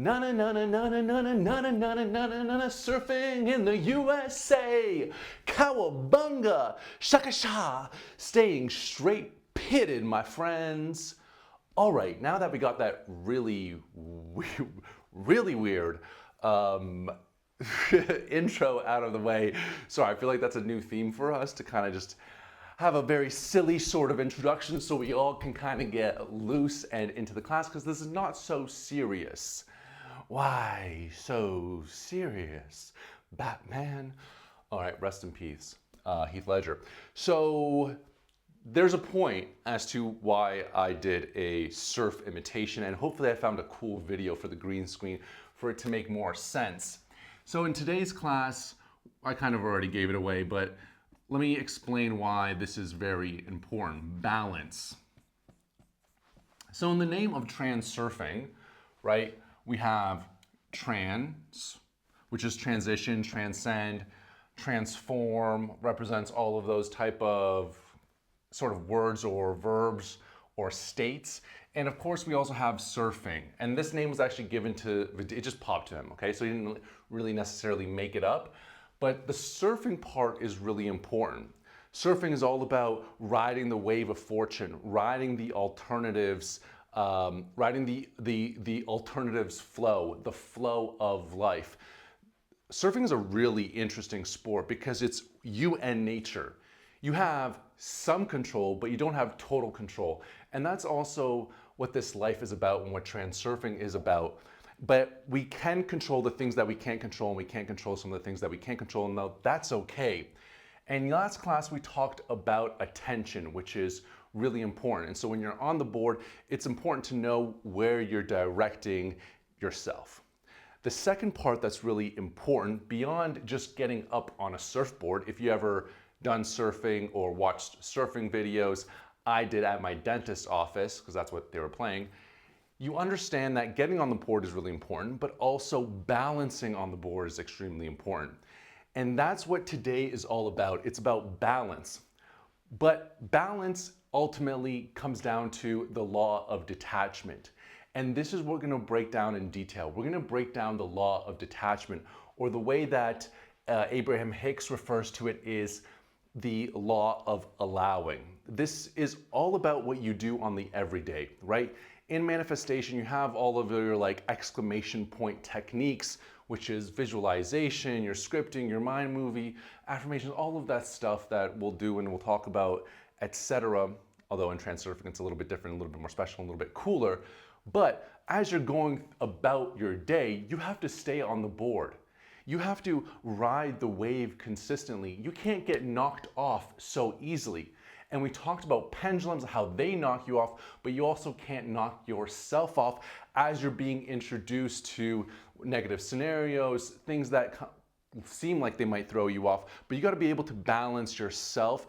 Na na na na na na na na na na na na na na surfing in the USA. Cowabunga, shakasha, staying straight pitted, my friends. All right, now that we got that really weird intro out of the way, sorry, I feel like that's a new theme for us to kind of just have a very silly sort of introduction so we all can kind of get loose and into the class, because this is not so serious. Why so serious, Batman? All right, rest in peace, Heath Ledger. So there's a point as to why I did a surf imitation, and hopefully I found a cool video for the green screen for it to make more sense. So in today's class, I kind of already gave it away, but let me explain why this is very important. Balance. So in the name of transurfing, right, we have trans, which is transition, transcend, transform, represents all of those type of sort of words or verbs or states. And of course we also have surfing. And this name was actually given to, it just popped to him, okay? So he didn't really necessarily make it up. But the surfing part is really important. Surfing is all about riding the wave of fortune, riding the alternatives, riding the alternatives flow, the flow of life. Surfing is a really interesting sport because it's you and nature. You have some control, but you don't have total control. And that's also what this life is about and what transurfing is about. But we can control the things that we can't control, and we can't control some of the things that we can't control, and now that's okay. And last class we talked about attention, which is really important. And so when you're on the board, it's important to know where you're directing yourself. The second part that's really important, beyond just getting up on a surfboard, if you ever done surfing or watched surfing videos, I did at my dentist's office, because that's what they were playing, you understand that getting on the board is really important, but also balancing on the board is extremely important. And that's what today is all about. It's about balance. But balance ultimately comes down to the law of detachment. And this is what we're going to break down in detail. We're going to break down the law of detachment, or the way that Abraham Hicks refers to it is the law of allowing. This is all about what you do on the everyday, right? In manifestation, you have all of your like exclamation point techniques, which is visualization, your scripting, your mind movie, affirmations, all of that stuff that we'll do and we'll talk about, etc. Although in transurfing it's a little bit different, a little bit more special, a little bit cooler. But as you're going about your day, you have to stay on the board. You have to ride the wave consistently. You can't get knocked off so easily. And we talked about pendulums, how they knock you off, but you also can't knock yourself off as you're being introduced to negative scenarios, things that seem like they might throw you off, but you got to be able to balance yourself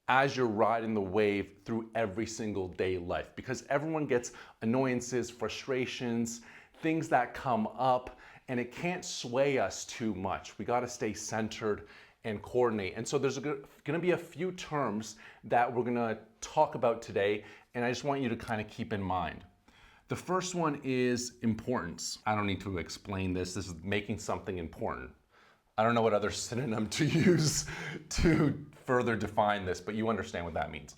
as you're riding the wave through every single day life, because everyone gets annoyances, frustrations, things that come up, and it can't sway us too much. We got to stay centered and coordinate. And so there's going to be a few terms that we're going to talk about today, and I just want you to kind of keep in mind. The first one is importance. I don't need to explain this. This is making something important. I don't know what other synonym to use to further define this, but you understand what that means.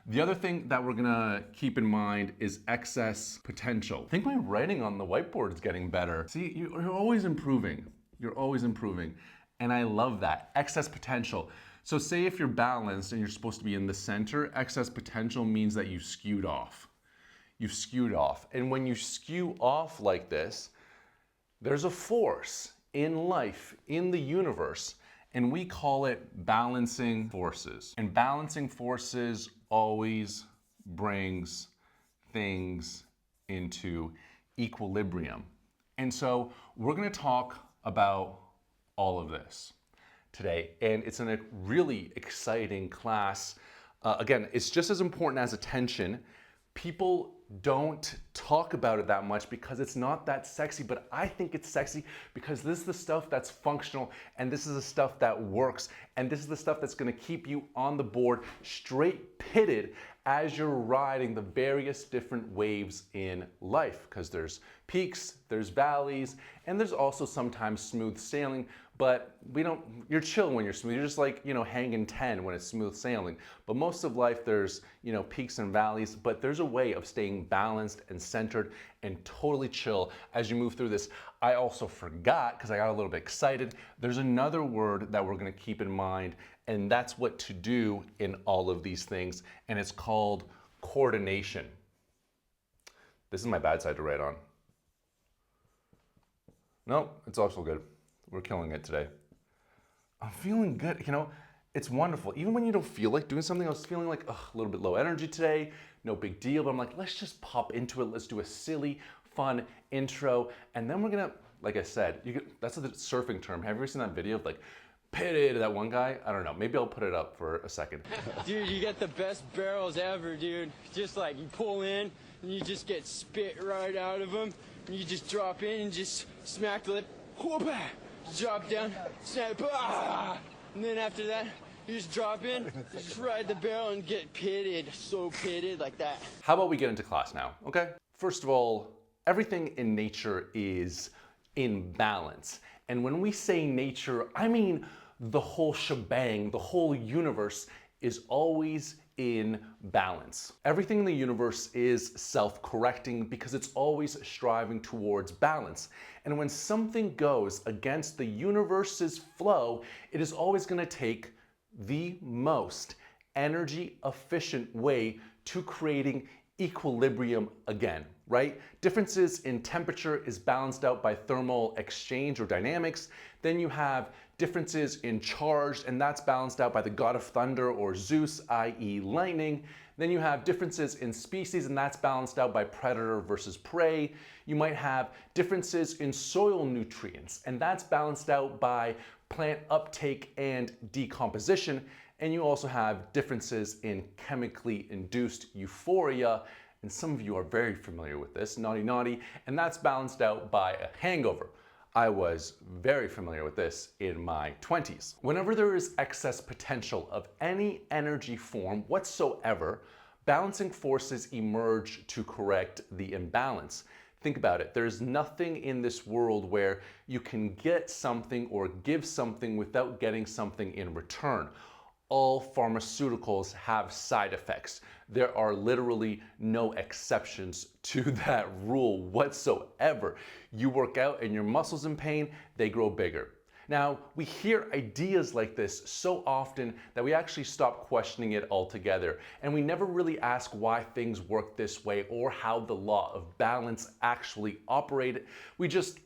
The other thing that we're gonna keep in mind is excess potential. I think my writing on the whiteboard is getting better. See, you're always improving. You're always improving. And I love that, excess potential. So say if you're balanced and you're supposed to be in the center, excess potential means that you skewed off. You've skewed off. And when you skew off like this, there's a force in life, in the universe, and we call it balancing forces. And balancing forces always brings things into equilibrium. And so we're going to talk about all of this today, and it's in a really exciting class. Again, it's just as important as attention. People don't talk about it that much because it's not that sexy, but I think it's sexy because this is the stuff that's functional, and this is the stuff that works, and this is the stuff that's gonna keep you on the board straight pitted as you're riding the various different waves in life, because there's peaks, there's valleys, and there's also sometimes smooth sailing, but you're chill when you're smooth. You're just like, hanging 10 when it's smooth sailing. But most of life, there's, peaks and valleys, but there's a way of staying balanced and centered and totally chill as you move through this. I also forgot, because I got a little bit excited, there's another word that we're gonna keep in mind, and that's what to do in all of these things, and it's called coordination. This is my bad side to write on. No, it's also good. We're killing it today. I'm feeling good. It's wonderful. Even when you don't feel like doing something, I was feeling like a little bit low energy today. No big deal, but I'm like, let's just pop into it. Let's do a silly, fun intro. And then we're gonna, like I said, that's the surfing term. Have you ever seen that video of like, pitted, that one guy? I don't know. Maybe I'll put it up for a second. Dude, you get the best barrels ever, dude. Just like you pull in and you just get spit right out of them. And you just drop in and just smack the lip. Whoop-ah! Drop down, snap, and then after that, you just drop in, you just ride the barrel and get pitted, so pitted like that. How about we get into class now, okay? First of all, everything in nature is in balance. And when we say nature, I mean the whole shebang, the whole universe is always in balance. Everything in the universe is self-correcting because it's always striving towards balance. And when something goes against the universe's flow, it is always going to take the most energy efficient way to creating equilibrium again, right? Differences in temperature is balanced out by thermal exchange or dynamics. Then you have differences in charge, and that's balanced out by the god of thunder or Zeus, i.e. lightning. Then you have differences in species, and that's balanced out by predator versus prey. You might have differences in soil nutrients, and that's balanced out by plant uptake and decomposition. And you also have differences in chemically induced euphoria, and some of you are very familiar with this, naughty naughty, and that's balanced out by a hangover. I was very familiar with this in my 20s. Whenever there is excess potential of any energy form whatsoever, balancing forces emerge to correct the imbalance. Think about it. There's nothing in this world where you can get something or give something without getting something in return. All pharmaceuticals have side effects. There are literally no exceptions to that rule whatsoever. You work out and your muscles in pain, they grow bigger. Now, we hear ideas like this so often that we actually stop questioning it altogether, and we never really ask why things work this way or how the law of balance actually operated. We just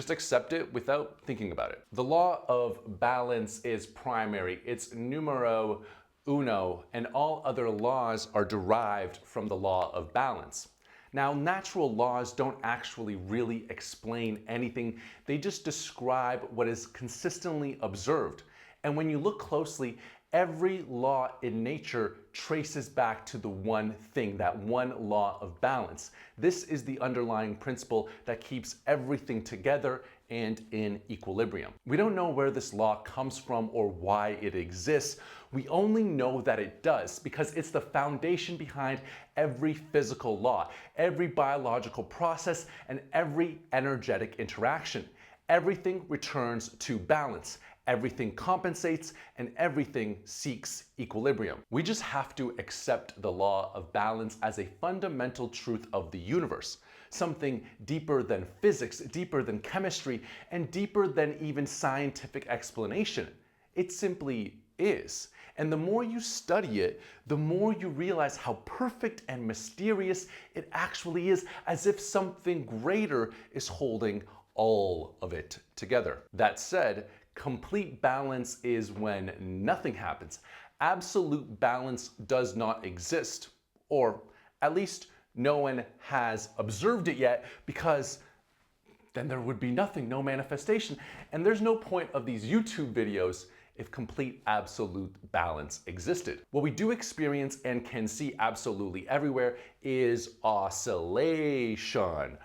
accept it without thinking about it. The law of balance is primary. It's numero uno, and all other laws are derived from the law of balance. Now, natural laws don't actually really explain anything. They just describe what is consistently observed. And when you look closely, every law in nature traces back to the one thing, that one law of balance. This is the underlying principle that keeps everything together and in equilibrium. We don't know where this law comes from or why it exists. We only know that it does because it's the foundation behind every physical law, every biological process, and every energetic interaction. Everything returns to balance. Everything compensates and everything seeks equilibrium. We just have to accept the law of balance as a fundamental truth of the universe, something deeper than physics, deeper than chemistry, and deeper than even scientific explanation. It simply is. And the more you study it, the more you realize how perfect and mysterious it actually is, as if something greater is holding all of it together. That said, complete balance is when nothing happens. Absolute balance does not exist, or at least no one has observed it yet, because then there would be nothing, no manifestation. And there's no point of these YouTube videos if complete absolute balance existed. What we do experience and can see absolutely everywhere is oscillation.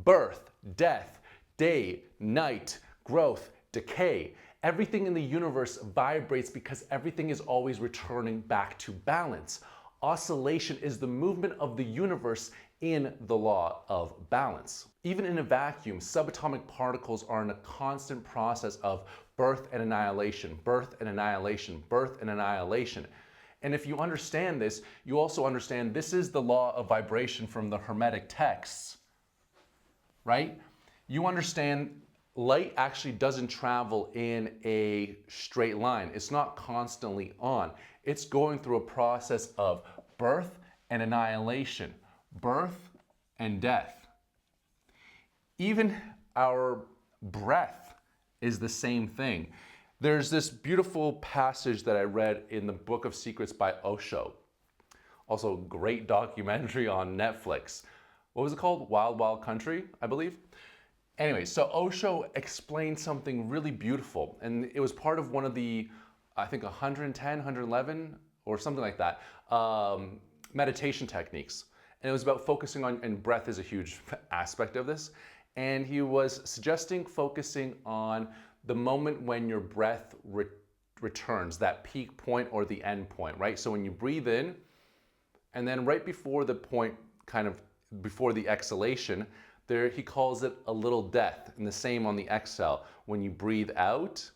Birth, death, day, night, growth, decay. Everything in the universe vibrates because everything is always returning back to balance. Oscillation is the movement of the universe in the law of balance. Even in a vacuum, subatomic particles are in a constant process of birth and annihilation, birth and annihilation, birth and annihilation. And if you understand this, you also understand this is the law of vibration from the Hermetic texts, right? You understand light actually doesn't travel in a straight line. It's not constantly on. It's going through a process of birth and annihilation, birth and death. Even our breath is the same thing. There's this beautiful passage that I read in the Book of Secrets by Osho. Also, great documentary on Netflix. What was it called? Wild Wild Country, I believe. Anyway, so Osho explained something really beautiful, and it was part of one of the, I think 110, 111, or something like that, meditation techniques. And it was about focusing on, and breath is a huge aspect of this. And he was suggesting focusing on the moment when your breath returns, that peak point or the end point, right? So when you breathe in, and then right before the point, kind of before the exhalation, there he calls it a little death. And the same on the exhale. When you breathe out,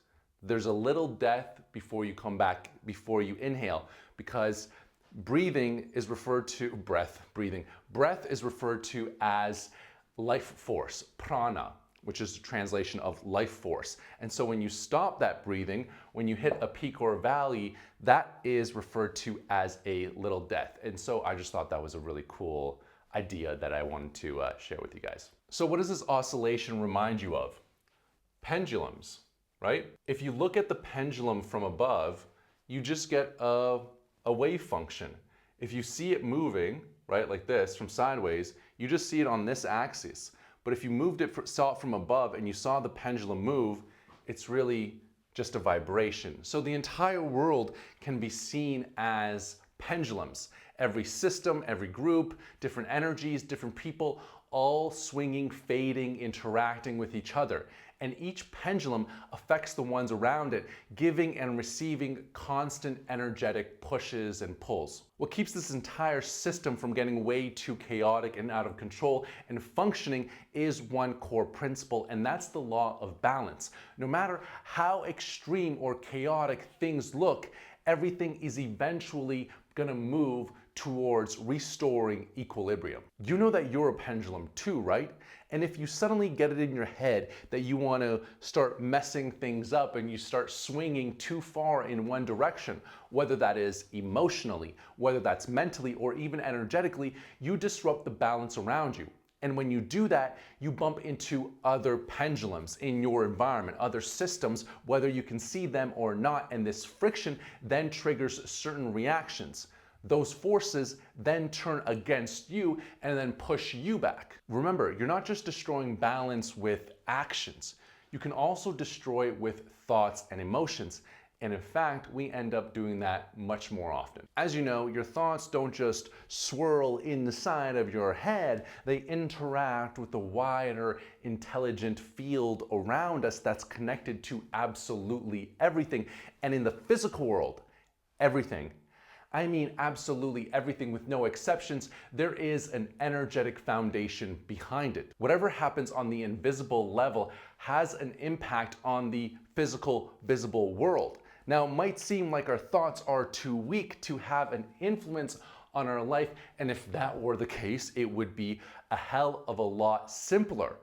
there's a little death before you come back, before you inhale, because breathing is referred to, breath is referred to as life force, prana, which is a translation of life force. And so when you stop that breathing, when you hit a peak or a valley, that is referred to as a little death. And so I just thought that was a really cool idea that I wanted to share with you guys. So what does this oscillation remind you of? Pendulums, right? If you look at the pendulum from above, you just get a wave function. If you see it moving, right, like this, from sideways, you just see it on this axis. But if you saw it from above and you saw the pendulum move, it's really just a vibration. So the entire world can be seen as pendulums. Every system, every group, different energies, different people, all swinging, fading, interacting with each other. And each pendulum affects the ones around it, giving and receiving constant energetic pushes and pulls. What keeps this entire system from getting way too chaotic and out of control and functioning is one core principle, and that's the law of balance. No matter how extreme or chaotic things look, everything is eventually going to move towards restoring equilibrium. You know that you're a pendulum too, right? And if you suddenly get it in your head that you want to start messing things up and you start swinging too far in one direction, whether that is emotionally, whether that's mentally, or even energetically, you disrupt the balance around you. And when you do that, you bump into other pendulums in your environment, other systems, whether you can see them or not, and this friction then triggers certain reactions. Those forces then turn against you and then push you back. Remember, you're not just destroying balance with actions. You can also destroy it with thoughts and emotions. And in fact, we end up doing that much more often. As you know, your thoughts don't just swirl inside of your head, they interact with the wider, intelligent field around us that's connected to absolutely everything. And in the physical world, everything, I mean absolutely everything with no exceptions, there is an energetic foundation behind it. Whatever happens on the invisible level has an impact on the physical, visible world. Now, it might seem like our thoughts are too weak to have an influence on our life, and if that were the case, it would be a hell of a lot simpler.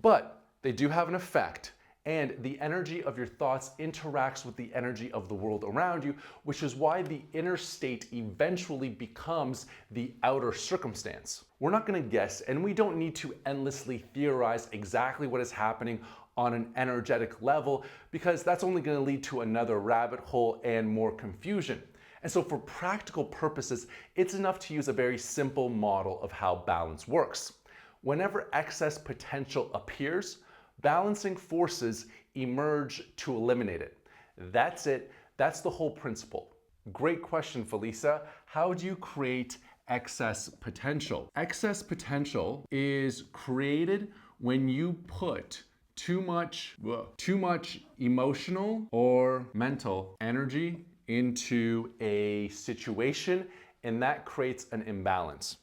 But they do have an effect, and the energy of your thoughts interacts with the energy of the world around you, which is why the inner state eventually becomes the outer circumstance. We're not going to guess, and we don't need to endlessly theorize exactly what is happening on an energetic level, because that's only going to lead to another rabbit hole and more confusion. And so for practical purposes, it's enough to use a very simple model of how balance works. Whenever excess potential appears, balancing forces emerge to eliminate it. That's it. That's the whole principle. Great question, Felisa. How do you create excess potential? Excess potential is created when you put too much emotional or mental energy into a situation, and that creates an imbalance.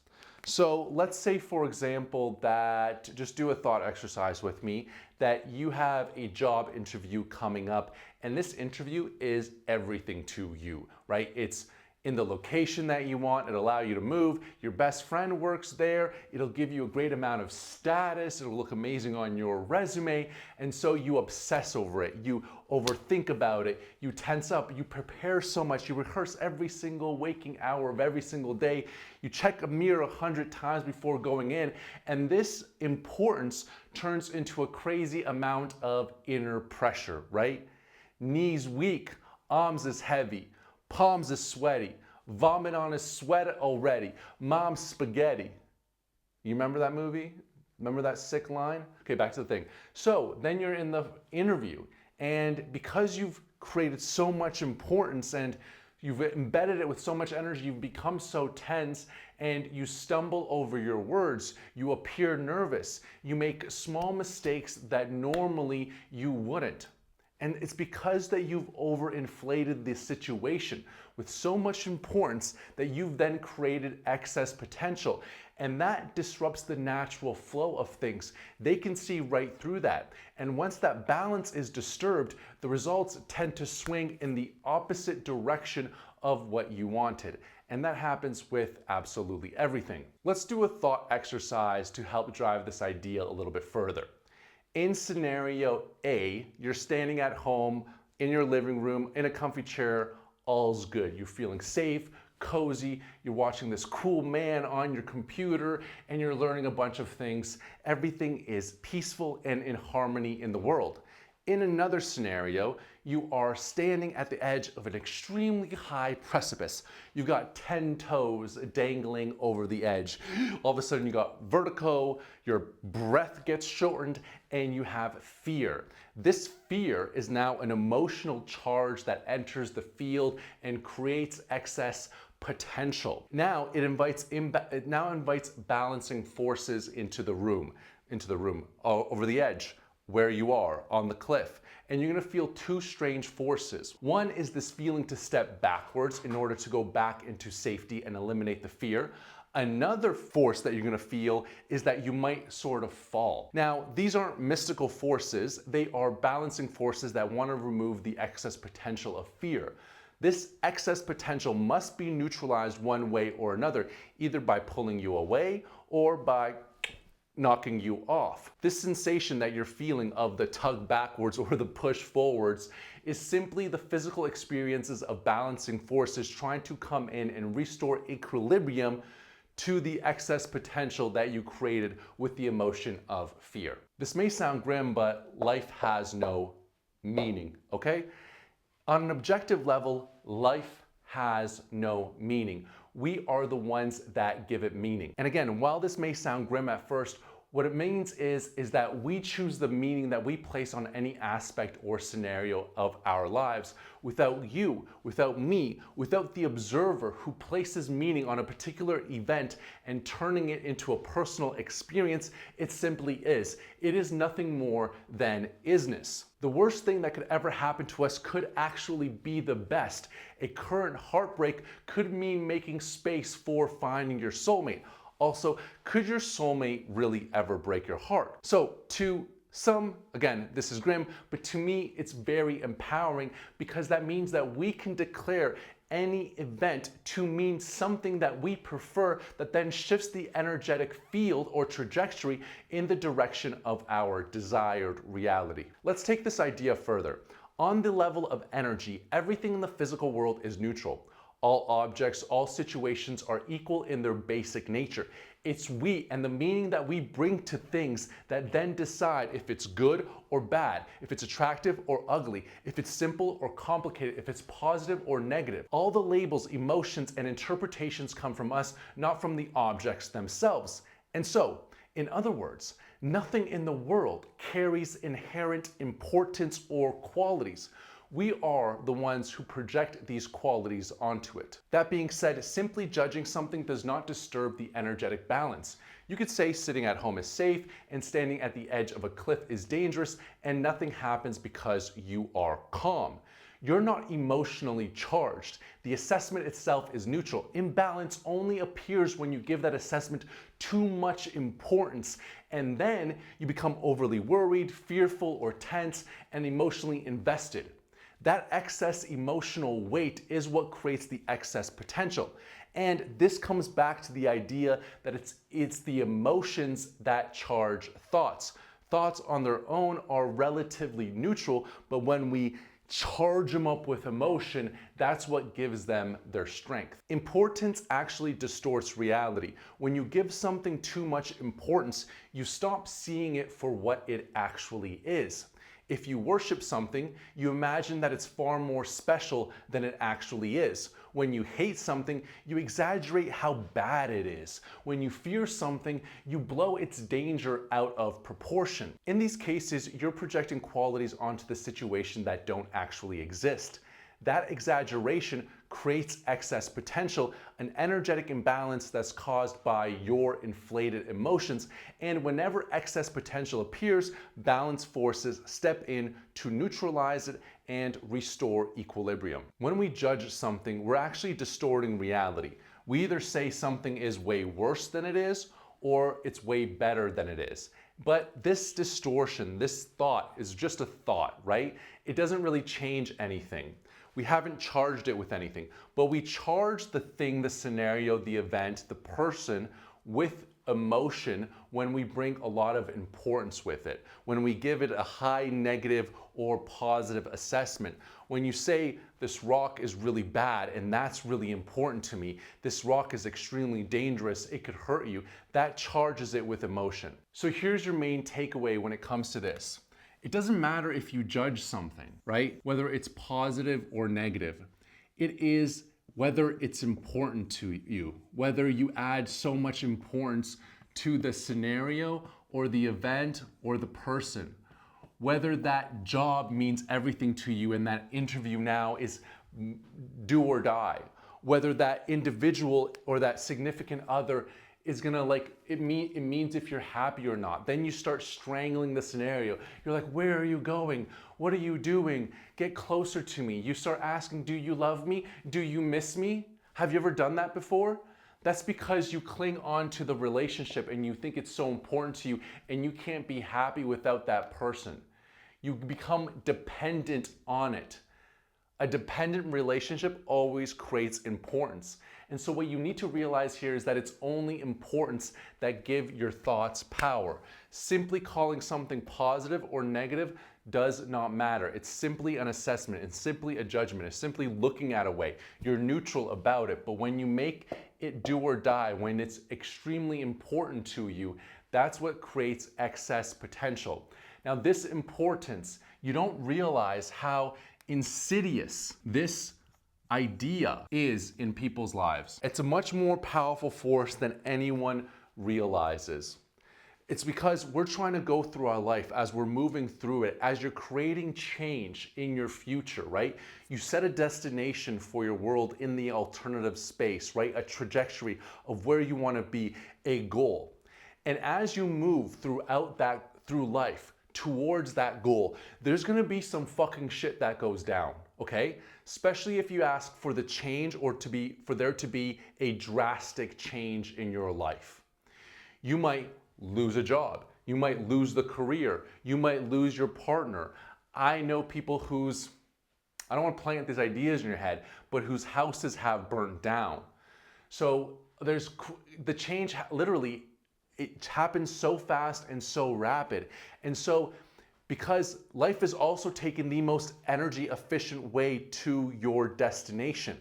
So let's say, for example, that, just do a thought exercise with me, that you have a job interview coming up, and this interview is everything to you, right? It's in the location that you want, it'll allow you to move, your best friend works there, it'll give you a great amount of status, it'll look amazing on your resume, and so you obsess over it, you overthink about it, you tense up, you prepare so much, you rehearse every single waking hour of every single day, you check a mirror 100 times before going in, and this importance turns into a crazy amount of inner pressure, right? Knees weak, arms is heavy, palms is sweaty, vomit on his sweat already, mom's spaghetti. You remember that movie? Remember that sick line? Okay, back to the thing. So then you're in the interview, and because you've created so much importance and you've embedded it with so much energy, you've become so tense, and you stumble over your words, you appear nervous, you make small mistakes that normally you wouldn't. And it's because that you've overinflated the situation with so much importance that you've then created excess potential. And that disrupts the natural flow of things. They can see right through that. And once that balance is disturbed, the results tend to swing in the opposite direction of what you wanted. And that happens with absolutely everything. Let's do a thought exercise to help drive this idea a little bit further. In scenario A, you're standing at home in your living room in a comfy chair, all's good. You're feeling safe, cozy, you're watching this cool man on your computer, and you're learning a bunch of things. Everything is peaceful and in harmony in the world. In another scenario, you are standing at the edge of an extremely high precipice. You've got 10 toes dangling over the edge. All of a sudden you got vertigo, your breath gets shortened, and you have fear. This fear is now an emotional charge that enters the field and creates excess potential. Now it invites balancing forces into the room, over the edge, where you are on the cliff. And you're gonna feel two strange forces. One is this feeling to step backwards in order to go back into safety and eliminate the fear. Another force that you're gonna feel is that you might sort of fall. Now, these aren't mystical forces, they are balancing forces that wanna remove the excess potential of fear. This excess potential must be neutralized one way or another, either by pulling you away or by knocking you off. This sensation that you're feeling of the tug backwards or the push forwards is simply the physical experiences of balancing forces trying to come in and restore equilibrium to the excess potential that you created with the emotion of fear. This may sound grim, but life has no meaning, okay? On an objective level, life has no meaning. We are the ones that give it meaning. And again, while this may sound grim at first, what it means is that we choose the meaning that we place on any aspect or scenario of our lives. Without you, without me, without the observer who places meaning on a particular event and turning it into a personal experience, it simply is. It is nothing more than isness. The worst thing that could ever happen to us could actually be the best. A current heartbreak could mean making space for finding your soulmate. Also, could your soulmate really ever break your heart? So to some, again, this is grim, but to me, it's very empowering because that means that we can declare any event to mean something that we prefer that then shifts the energetic field or trajectory in the direction of our desired reality. Let's take this idea further. On the level of energy, everything in the physical world is neutral. All objects, all situations are equal in their basic nature. It's we and the meaning that we bring to things that then decide if it's good or bad, if it's attractive or ugly, if it's simple or complicated, if it's positive or negative. All the labels, emotions, and interpretations come from us, not from the objects themselves. And so, in other words, nothing in the world carries inherent importance or qualities. We are the ones who project these qualities onto it. That being said, simply judging something does not disturb the energetic balance. You could say sitting at home is safe and standing at the edge of a cliff is dangerous, and nothing happens because you are calm. You're not emotionally charged. The assessment itself is neutral. Imbalance only appears when you give that assessment too much importance, and then you become overly worried, fearful, or tense, and emotionally invested. That excess emotional weight is what creates the excess potential. And this comes back to the idea that it's the emotions that charge thoughts. Thoughts on their own are relatively neutral, but when we charge them up with emotion, that's what gives them their strength. Importance actually distorts reality. When you give something too much importance, you stop seeing it for what it actually is. If you worship something, you imagine that it's far more special than it actually is. When you hate something, you exaggerate how bad it is. When you fear something, you blow its danger out of proportion. In these cases, you're projecting qualities onto the situation that don't actually exist. That exaggeration creates excess potential, an energetic imbalance that's caused by your inflated emotions. And whenever excess potential appears, balance forces step in to neutralize it and restore equilibrium. When we judge something, we're actually distorting reality. We either say something is way worse than it is, or it's way better than it is. But this distortion, this thought is just a thought, right? It doesn't really change anything. We haven't charged it with anything, but we charge the thing, the scenario, the event, the person with emotion when we bring a lot of importance with it, when we give it a high negative or positive assessment. When you say this rock is really bad and that's really important to me, this rock is extremely dangerous, it could hurt you, that charges it with emotion. So here's your main takeaway when it comes to this. It doesn't matter if you judge something, right? Whether it's positive or negative. It is whether it's important to you, whether you add so much importance to the scenario or the event or the person, whether that job means everything to you and that interview now is do or die, whether that individual or that significant other is gonna it means if you're happy or not. Then you start strangling the scenario. You're like, where are you going? What are you doing? Get closer to me. You start asking, do you love me? Do you miss me? Have you ever done that before? That's because you cling on to the relationship and you think it's so important to you and you can't be happy without that person. You become dependent on it. A dependent relationship always creates importance. And so what you need to realize here is that it's only importance that give your thoughts power. Simply calling something positive or negative does not matter. It's simply an assessment. It's simply a judgment. It's simply looking at a way. You're neutral about it. But when you make it do or die, when it's extremely important to you, that's what creates excess potential. Now, this importance, you don't realize how insidious this idea is in people's lives. It's a much more powerful force than anyone realizes. It's because we're trying to go through our life as we're moving through it, as you're creating change in your future, right? You set a destination for your world in the alternative space, right? A trajectory of where you want to be, a goal. And as you move through life towards that goal, there's going to be some fucking shit that goes down, okay? Especially if you ask for the change or for there to be a drastic change in your life. You might lose a job. You might lose the career. You might lose your partner. I know people whose, I don't want to plant these ideas in your head, but whose houses have burnt down. So there's the change, literally, it happens so fast and so rapid. And so because life is also taking the most energy efficient way to your destination.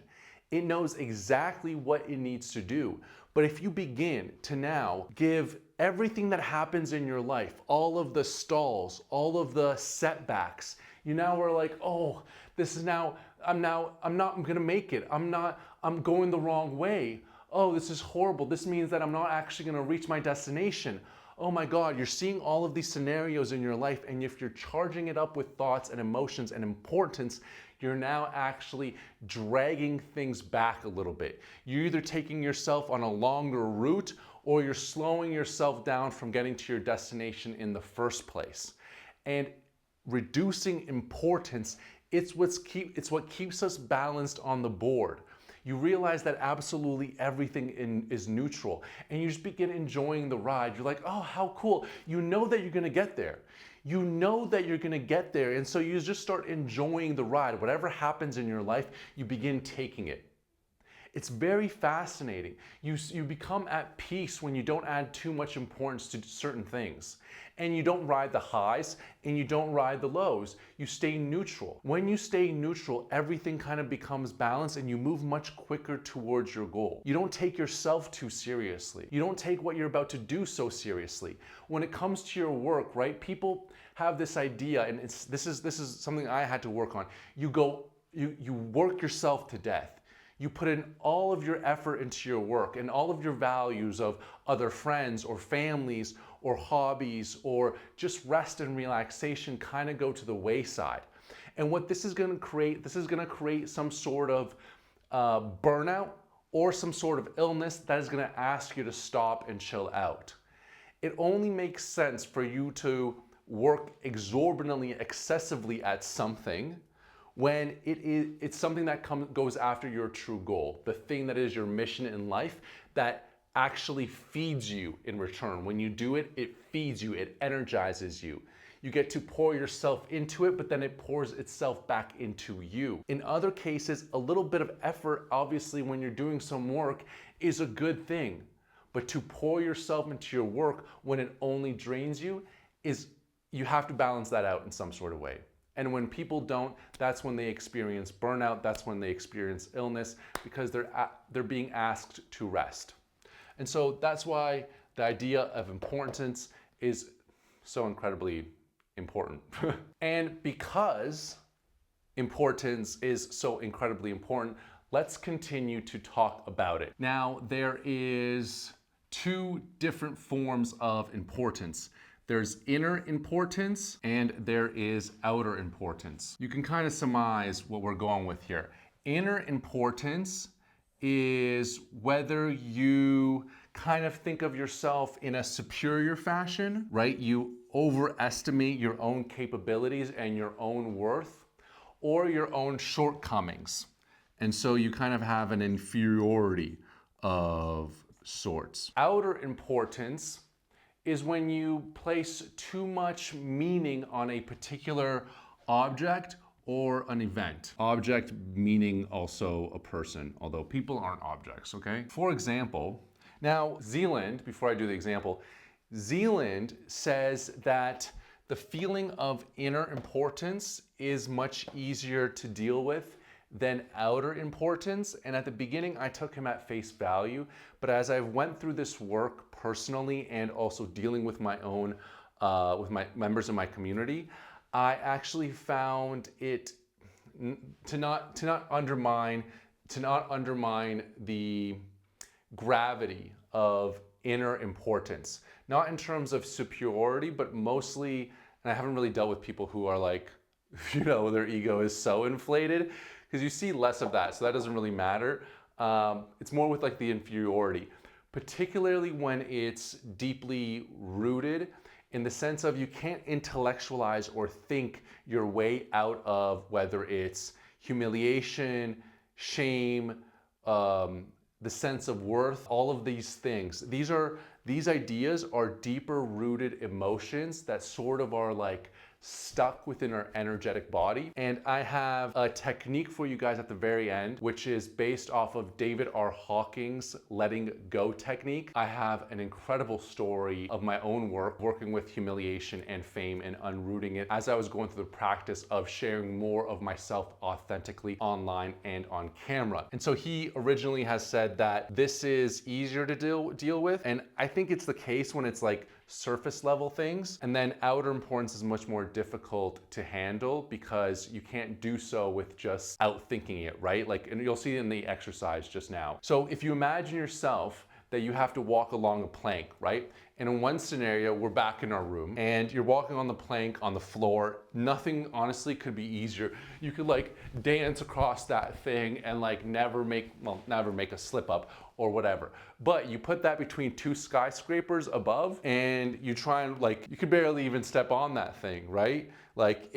It knows exactly what it needs to do. But if you begin to now give everything that happens in your life, all of the stalls, all of the setbacks, you now are like, oh, this is now, I'm gonna make it. I'm going the wrong way. Oh, this is horrible. This means that I'm not actually gonna reach my destination. oh my God, you're seeing all of these scenarios in your life, and if you're charging it up with thoughts and emotions and importance, you're now actually dragging things back a little bit. You're either taking yourself on a longer route, or you're slowing yourself down from getting to your destination in the first place. And reducing importance, it's what keeps us balanced on the board. You realize that absolutely everything is neutral, and you just begin enjoying the ride. You're like, oh, how cool. You know that you're gonna get there. You know that you're gonna get there, and so you just start enjoying the ride. Whatever happens in your life, you begin taking it. It's very fascinating. You become at peace when you don't add too much importance to certain things. And you don't ride the highs and you don't ride the lows. You stay neutral. When you stay neutral, everything kind of becomes balanced and you move much quicker towards your goal. You don't take yourself too seriously. You don't take what you're about to do so seriously. When it comes to your work, right? People have this idea, and this is something I had to work on. You work yourself to death. You put in all of your effort into your work, and all of your values of other friends or families or hobbies or just rest and relaxation kind of go to the wayside. And what this is going to create some sort of burnout or some sort of illness that is going to ask you to stop and chill out. It only makes sense for you to work exorbitantly, excessively at something when it's something that goes after your true goal, the thing that is your mission in life that actually feeds you in return. When you do it, it feeds you, it energizes you. You get to pour yourself into it, but then it pours itself back into you. In other cases, a little bit of effort, obviously, when you're doing some work is a good thing. But to pour yourself into your work when it only drains you you have to balance that out in some sort of way. And when people don't, that's when they experience burnout, that's when they experience illness, because they're being asked to rest. And so that's why the idea of importance is so incredibly important. And because importance is so incredibly important, let's continue to talk about it. Now, there is two different forms of importance. There's inner importance and there is outer importance. You can kind of surmise what we're going with here. Inner importance is whether you kind of think of yourself in a superior fashion, right? You overestimate your own capabilities and your own worth or your own shortcomings. And so you kind of have an inferiority of sorts. Outer importance is when you place too much meaning on a particular object or an event. Object meaning also a person, although people aren't objects, okay? For example, now Zeland, before I do the example, Zeland says that the feeling of inner importance is much easier to deal with than outer importance. And at the beginning, I took him at face value, but as I went through this work personally and also dealing with my own, with my members of my community, I actually found it to not undermine the gravity of inner importance. Not in terms of superiority, but mostly, and I haven't really dealt with people who are like, you know, their ego is so inflated, because you see less of that, so that doesn't really matter. It's more with like the inferiority, particularly when it's deeply rooted in the sense of you can't intellectualize or think your way out of whether it's humiliation, shame, the sense of worth, all of these things. These ideas are deeper rooted emotions that sort of are like stuck within our energetic body. And I have a technique for you guys at the very end, which is based off of David R. Hawking's letting go technique. I have an incredible story of my own work working with humiliation and fame and unrooting it as I was going through the practice of sharing more of myself authentically online and on camera. And so he originally has said that this is easier to deal with, and I think it's the case when it's like surface level things, and then outer importance is much more difficult to handle because you can't do so with just outthinking it, right? Like, and you'll see in the exercise just now. So if you imagine yourself that you have to walk along a plank, right? And in one scenario, we're back in our room and you're walking on the plank on the floor. Nothing honestly could be easier. You could like dance across that thing and like never make a slip up or whatever. But you put that between two skyscrapers above and you try and like, you could barely even step on that thing, right? Like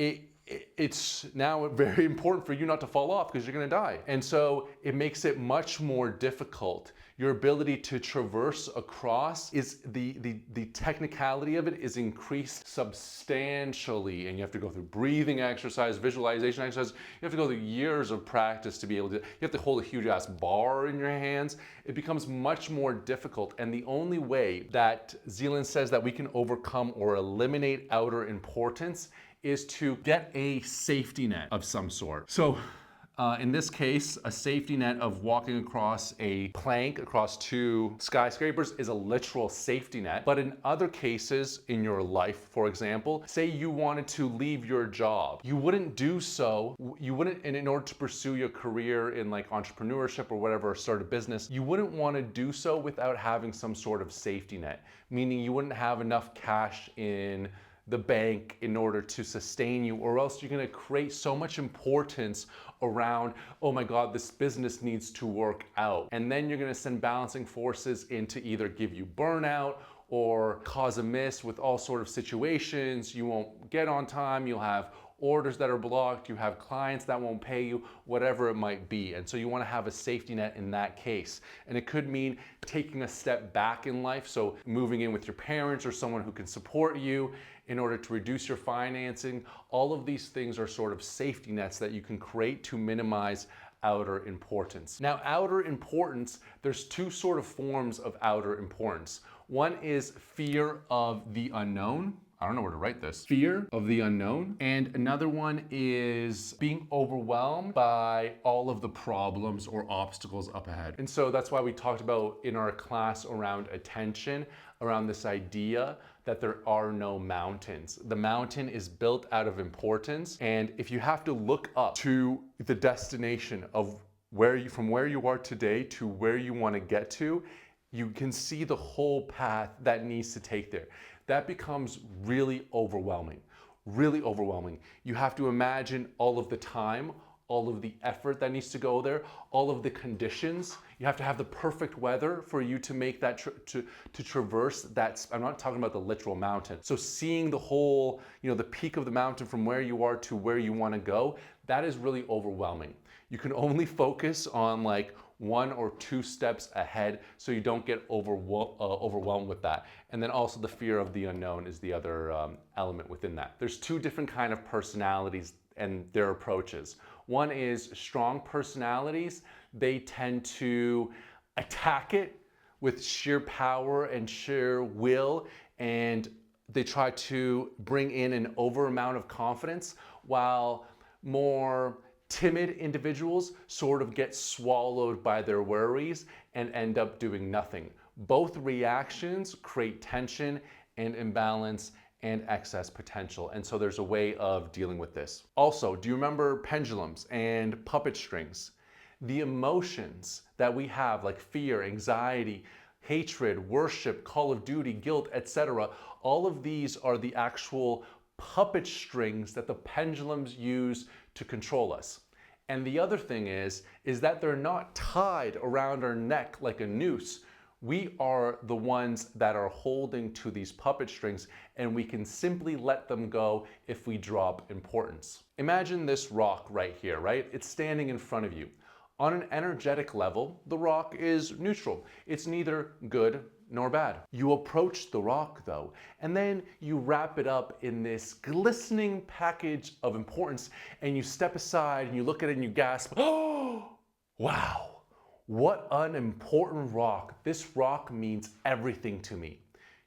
it's now very important for you not to fall off because you're gonna die. And so it makes it much more difficult. Your ability to traverse across is the technicality of it is increased substantially, and you have to go through breathing exercise, visualization exercise. You have to go through years of practice to be able to, you have to hold a huge ass bar in your hands. It becomes much more difficult, and the only way that Zeland says that we can overcome or eliminate outer importance is to get a safety net of some sort. So in this case, a safety net of walking across a plank across two skyscrapers is a literal safety net. But in other cases in your life, for example, say you wanted to leave your job, you wouldn't do so, and in order to pursue your career in like entrepreneurship or whatever, or start a business, you wouldn't want to do so without having some sort of safety net, meaning you wouldn't have enough cash in the bank in order to sustain you, or else you're gonna create so much importance around, oh my God, this business needs to work out. And then you're gonna send balancing forces in to either give you burnout or cause a miss with all sort of situations. You won't get on time, you'll have orders that are blocked, you have clients that won't pay you, whatever it might be. And so you want to have a safety net in that case. And it could mean taking a step back in life, so moving in with your parents or someone who can support you in order to reduce your financing. All of these things are sort of safety nets that you can create to minimize outer importance. Now, outer importance, there's two sort of forms of outer importance. One is fear of the unknown. I don't know where to write this. Fear of the unknown. And another one is being overwhelmed by all of the problems or obstacles up ahead. And so that's why we talked about in our class around attention, around this idea that there are no mountains. The mountain is built out of importance. And if you have to look up to the destination of from where you are today to where you want to get to, you can see the whole path that needs to take there. That becomes really overwhelming, really overwhelming. You have to imagine all of the time, all of the effort that needs to go there, all of the conditions. You have to have the perfect weather for you to make that, to traverse that. I'm not talking about the literal mountain. So seeing the whole, the peak of the mountain from where you are to where you want to go, that is really overwhelming. You can only focus on like one or two steps ahead so you don't get overwhelmed with that. And then also the fear of the unknown is the other element within that. There's two different kind of personalities and their approaches. One is strong personalities. They tend to attack it with sheer power and sheer will, and they try to bring in an over amount of confidence, while more timid individuals sort of get swallowed by their worries and end up doing nothing. Both reactions create tension and imbalance and excess potential. And so there's a way of dealing with this. Also, do you remember pendulums and puppet strings? The emotions that we have, like fear, anxiety, hatred, worship, Call of Duty, guilt, etc., all of these are the actual puppet strings that the pendulums use to control us. And the other thing is that they're not tied around our neck like a noose. We are the ones that are holding to these puppet strings, and we can simply let them go if we drop importance. Imagine this rock right here, right? It's standing in front of you. On an energetic level, the rock is neutral. It's neither good nor bad. You approach the rock though, and then you wrap it up in this glistening package of importance, and you step aside and you look at it and you gasp, oh, wow. What an important rock. This rock means everything to me.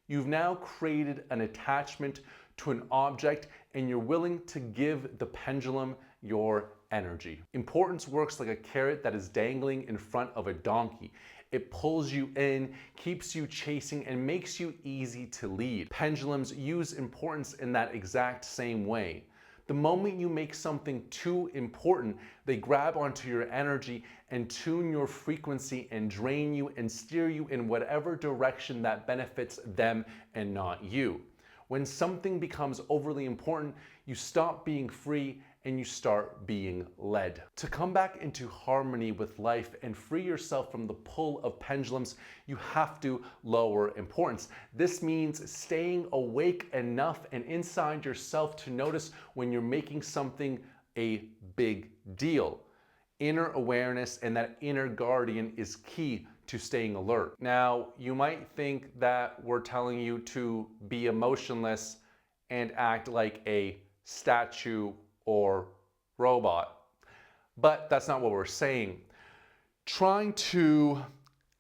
You've now created an attachment to an object, and you're willing to give the pendulum your energy. Importance works like a carrot that is dangling in front of a donkey. It pulls you in, keeps you chasing, and makes you easy to lead. Pendulums use importance in that exact same way. The moment you make something too important, they grab onto your energy and tune your frequency and drain you and steer you in whatever direction that benefits them and not you. When something becomes overly important, you stop being free and you start being led. To come back into harmony with life and free yourself from the pull of pendulums, you have to lower importance. This means staying awake enough and inside yourself to notice when you're making something a big deal. Inner awareness and that inner guardian is key to staying alert. Now, you might think that we're telling you to be emotionless and act like a statue or robot, but that's not what we're saying. Trying to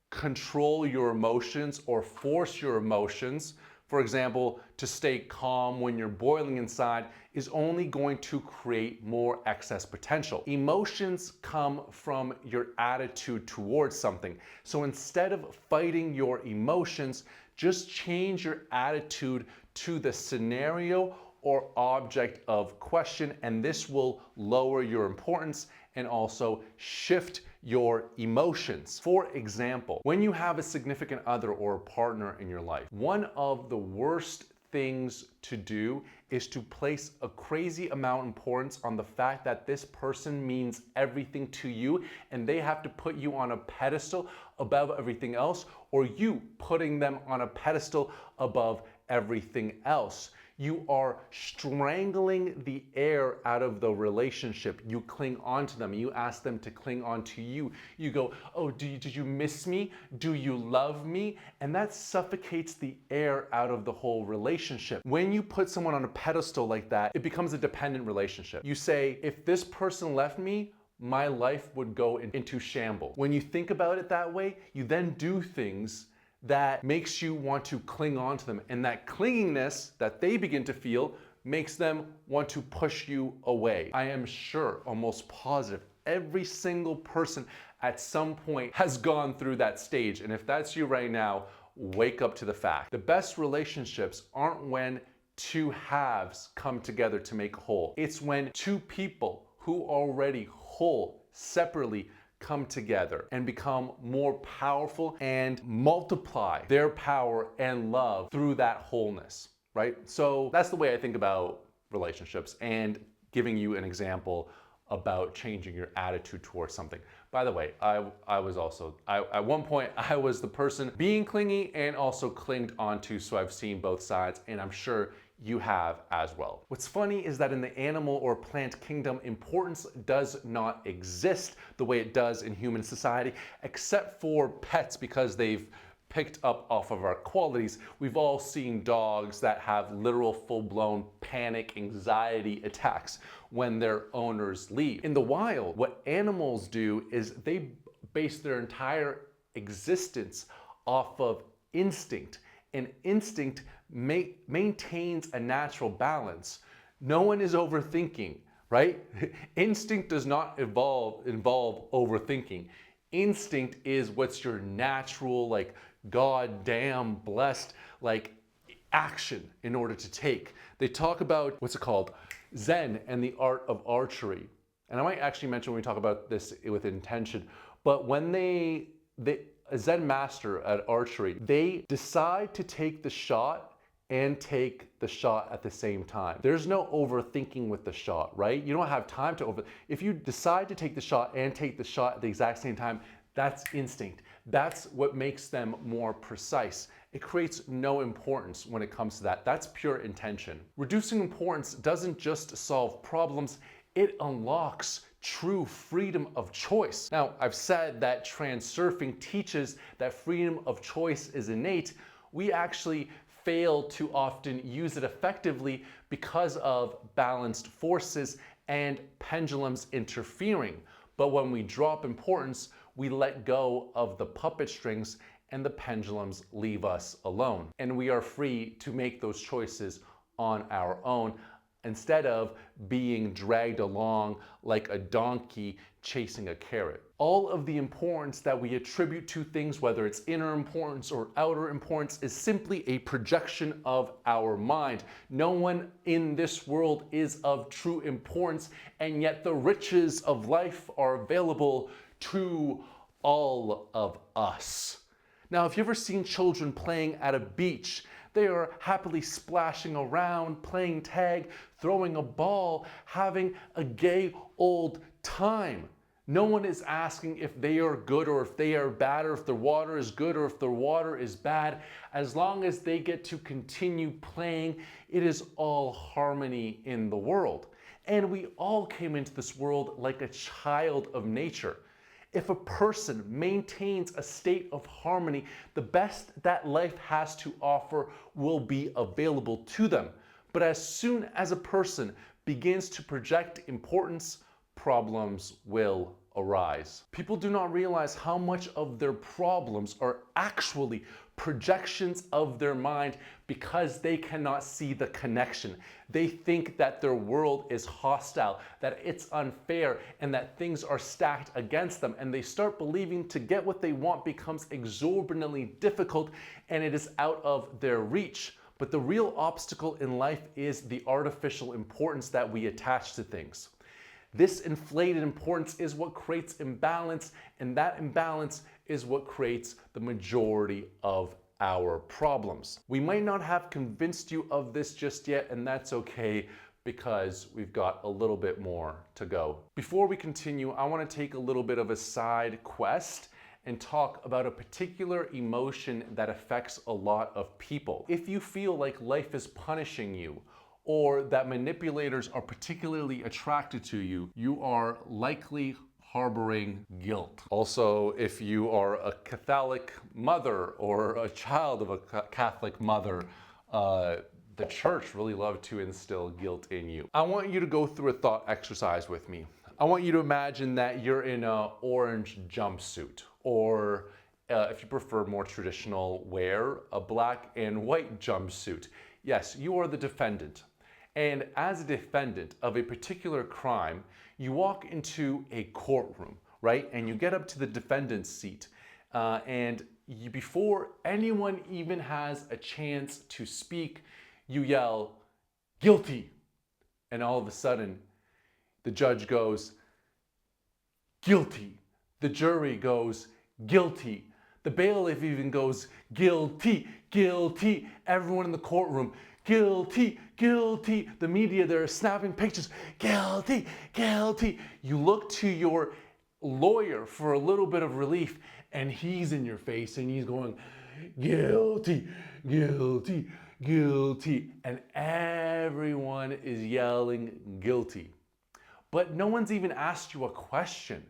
control your emotions or force your emotions, for example, to stay calm when you're boiling inside, is only going to create more excess potential. Emotions come from your attitude towards something. So instead of fighting your emotions, just change your attitude to the scenario or object of question, and this will lower your importance and also shift your emotions. For example, when you have a significant other or a partner in your life, one of the worst things to do is to place a crazy amount of importance on the fact that this person means everything to you and they have to put you on a pedestal above everything else, or you putting them on a pedestal above everything else. You are strangling the air out of the relationship. You cling on to them. You ask them to cling on to you. You go, oh, did you miss me? Do you love me? And that suffocates the air out of the whole relationship. When you put someone on a pedestal like that, it becomes a dependent relationship. You say, if this person left me, my life would go into shambles. When you think about it that way, you then do things that makes you want to cling on to them. And that clinginess that they begin to feel makes them want to push you away. I am sure, almost positive, every single person at some point has gone through that stage. And if that's you right now, wake up to the fact. The best relationships aren't when two halves come together to make a whole. It's when two people who are already whole separately come together and become more powerful and multiply their power and love through that wholeness, right? So that's the way I think about relationships and giving you an example about changing your attitude towards something. By the way, I was also, at one point, I was the person being clingy and also clinged onto, so I've seen both sides, and I'm sure you have as well. What's funny is that in the animal or plant kingdom, importance does not exist the way it does in human society, except for pets, because they've picked up off of our qualities. We've all seen dogs that have literal full-blown panic anxiety attacks when their owners leave. In the wild, what animals do is they base their entire existence off of instinct, and instinct maintains a natural balance. No one is overthinking, right? Instinct does not involve overthinking. Instinct is what's your natural, like, goddamn blessed, like, action in order to take. They talk about, what's it called? Zen and the art of archery. And I might actually mention when we talk about this with intention, but when a Zen master at archery, they decide to take the shot and take the shot at the same time. There's no overthinking with the shot, right? You don't have time to if you decide to take the shot and take the shot at the exact same time, that's instinct. That's what makes them more precise. It creates no importance when it comes to that. That's pure intention. Reducing importance doesn't just solve problems, it unlocks true freedom of choice. Now, I've said that transurfing teaches that freedom of choice is innate. We actually fail to often use it effectively because of balanced forces and pendulums interfering. But when we drop importance, we let go of the puppet strings and the pendulums leave us alone. And we are free to make those choices on our own. instead of being dragged along like a donkey chasing a carrot. All of the importance that we attribute to things, whether it's inner importance or outer importance, is simply a projection of our mind. No one in this world is of true importance, and yet the riches of life are available to all of us. Now, if you've ever seen children playing at a beach, they are happily splashing around, playing tag, throwing a ball, having a gay old time. No one is asking if they are good or if they are bad, or if the water is good or if the water is bad. As long as they get to continue playing, it is all harmony in the world. And we all came into this world like a child of nature. If a person maintains a state of harmony, the best that life has to offer will be available to them. But as soon as a person begins to project importance, problems will arise. People do not realize how much of their problems are actually projections of their mind because they cannot see the connection. They think that their world is hostile, that it's unfair, and that things are stacked against them. And they start believing to get what they want becomes exorbitantly difficult and it is out of their reach. But the real obstacle in life is the artificial importance that we attach to things. This inflated importance is what creates imbalance, and that imbalance is what creates the majority of our problems. We might not have convinced you of this just yet, and that's okay because we've got a little bit more to go. Before we continue, I want to take a little bit of a side quest and talk about a particular emotion that affects a lot of people. If you feel like life is punishing you, or that manipulators are particularly attracted to you, you are likely harboring guilt. Also, if you are a Catholic mother or a child of a Catholic mother, the church really loved to instill guilt in you. I want you to go through a thought exercise with me. I want you to imagine that you're in an orange jumpsuit, or if you prefer more traditional wear, a black and white jumpsuit. Yes, you are the defendant. And as a defendant of a particular crime, you walk into a courtroom, right? And you get up to the defendant's seat. Before anyone even has a chance to speak, you yell, "Guilty." And all of a sudden, the judge goes, "Guilty." The jury goes, "Guilty." The bailiff even goes, "Guilty, guilty." Everyone in the courtroom, "Guilty, guilty." The media, they're snapping pictures, "Guilty, guilty." You look to your lawyer for a little bit of relief, and he's in your face and he's going, "Guilty, guilty, guilty." And everyone is yelling guilty. But no one's even asked you a question.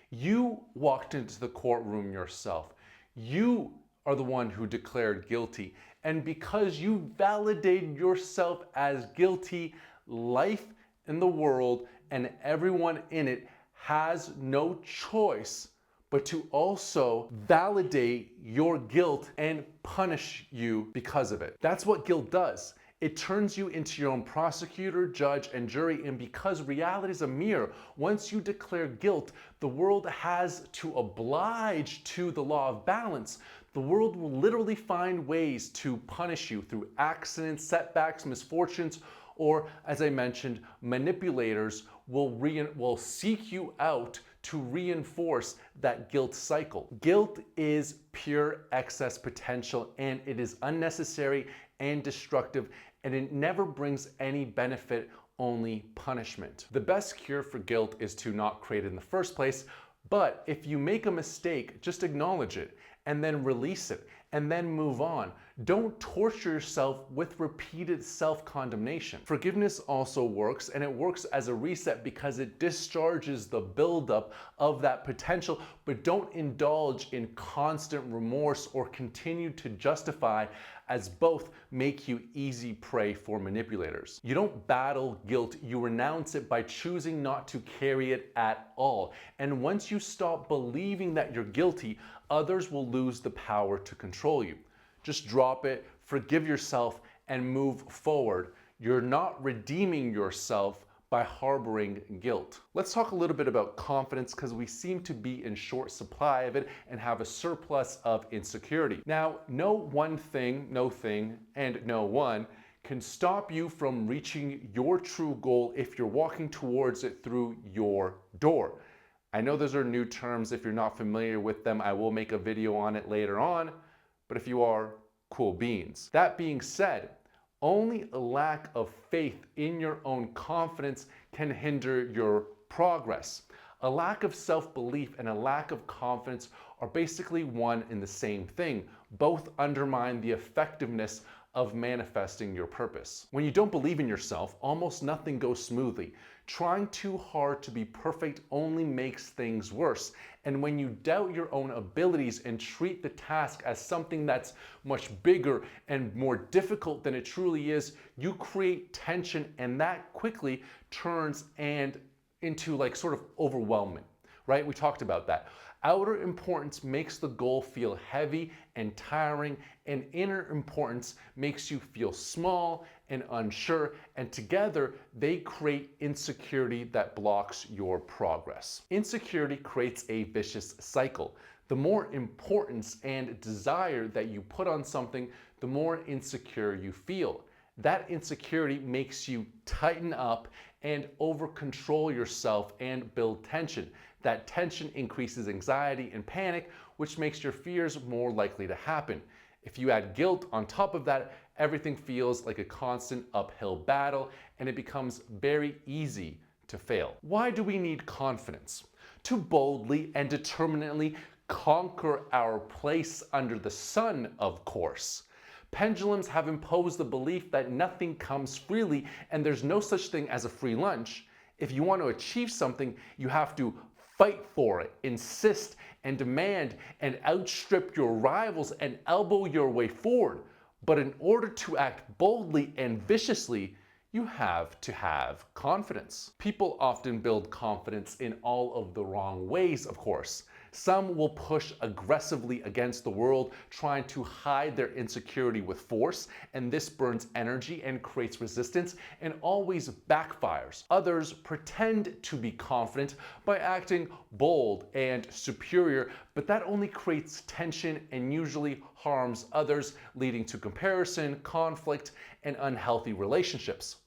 You walked into the courtroom yourself. You are the one who declared guilty. And because you validated yourself as guilty, life in the world and everyone in it has no choice but to also validate your guilt and punish you because of it. That's what guilt does. It turns you into your own prosecutor, judge, and jury, and because reality is a mirror, once you declare guilt, the world has to oblige to the law of balance. The world will literally find ways to punish you through accidents, setbacks, misfortunes, or, as I mentioned, manipulators will seek you out to reinforce that guilt cycle. Guilt is pure excess potential, and it is unnecessary and destructive, and it never brings any benefit, only punishment. The best cure for guilt is to not create it in the first place, but if you make a mistake, just acknowledge it and then release it and then move on. Don't torture yourself with repeated self-condemnation. Forgiveness also works, and it works as a reset because it discharges the buildup of that potential, but don't indulge in constant remorse or continue to justify, as both make you easy prey for manipulators. You don't battle guilt, you renounce it by choosing not to carry it at all. And once you stop believing that you're guilty, others will lose the power to control you. Just drop it, forgive yourself, and move forward. You're not redeeming yourself by harboring guilt. Let's talk a little bit about confidence because we seem to be in short supply of it and have a surplus of insecurity. Now, no one thing, no thing, and no one can stop you from reaching your true goal if you're walking towards it through your door. I know those are new terms. If you're not familiar with them, I will make a video on it later on, but if you are, cool beans. That being said, only a lack of faith in your own confidence can hinder your progress. A lack of self-belief and a lack of confidence are basically one and the same thing. Both undermine the effectiveness of manifesting your purpose. When you don't believe in yourself, almost nothing goes smoothly. Trying too hard to be perfect only makes things worse. And when you doubt your own abilities and treat the task as something that's much bigger and more difficult than it truly is, you create tension, and that quickly turns into like sort of overwhelming, right? We talked about that. Outer importance makes the goal feel heavy and tiring, and inner importance makes you feel small and unsure, and together they create insecurity that blocks your progress. Insecurity creates a vicious cycle. The more importance and desire that you put on something, the more insecure you feel. That insecurity makes you tighten up and over control yourself and build tension. That tension increases anxiety and panic, which makes your fears more likely to happen. If you add guilt on top of that, everything feels like a constant uphill battle, and it becomes very easy to fail. Why do we need confidence? To boldly and determinedly conquer our place under the sun, of course. Pendulums have imposed the belief that nothing comes freely and there's no such thing as a free lunch. If you want to achieve something, you have to fight for it, insist and demand, and outstrip your rivals and elbow your way forward. But in order to act boldly and viciously, you have to have confidence. People often build confidence in all of the wrong ways, of course. Some will push aggressively against the world, trying to hide their insecurity with force, and this burns energy and creates resistance and always backfires. Others pretend to be confident by acting bold and superior, but that only creates tension and usually harms others, leading to comparison, conflict, and unhealthy relationships.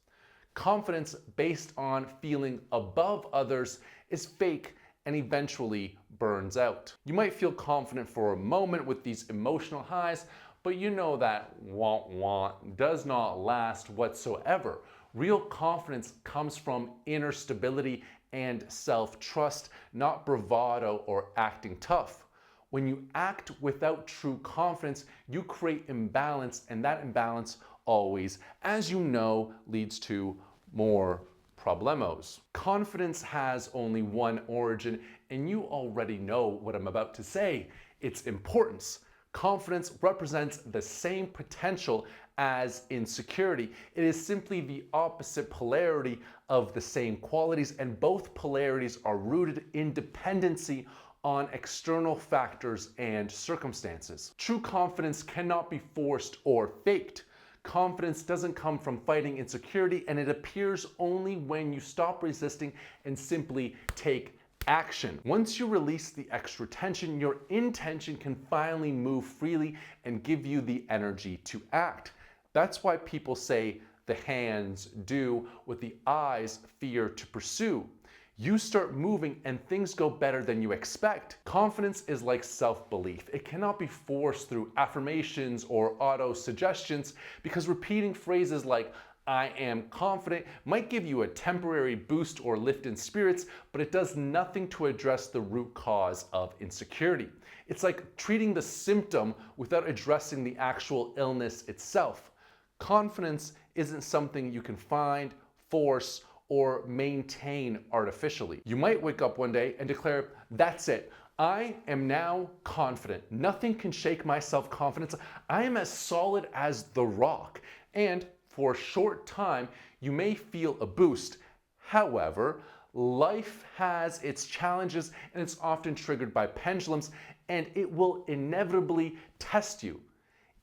Confidence based on feeling above others is fake and eventually burns out. You might feel confident for a moment with these emotional highs, but you know that want does not last whatsoever. Real confidence comes from inner stability and self-trust, not bravado or acting tough. When you act without true confidence, you create imbalance, and that imbalance always, as you know, leads to more problemos. Confidence has only one origin, and you already know what I'm about to say. It's importance. Confidence represents the same potential as insecurity. It is simply the opposite polarity of the same qualities, and both polarities are rooted in dependency on external factors and circumstances. True confidence cannot be forced or faked. Confidence doesn't come from fighting insecurity, and it appears only when you stop resisting and simply take action. Once you release the extra tension, your intention can finally move freely and give you the energy to act. That's why people say the hands do what the eyes fear to pursue. You start moving and things go better than you expect. Confidence is like self-belief. It cannot be forced through affirmations or auto-suggestions, because repeating phrases like "I am confident" might give you a temporary boost or lift in spirits, but it does nothing to address the root cause of insecurity. It's like treating the symptom without addressing the actual illness itself. Confidence isn't something you can find, force, or maintain artificially. You might wake up one day and declare, "That's it. I am now confident. Nothing can shake my self-confidence. I am as solid as the rock." And for a short time, you may feel a boost. However, life has its challenges, and it's often triggered by pendulums, and it will inevitably test you.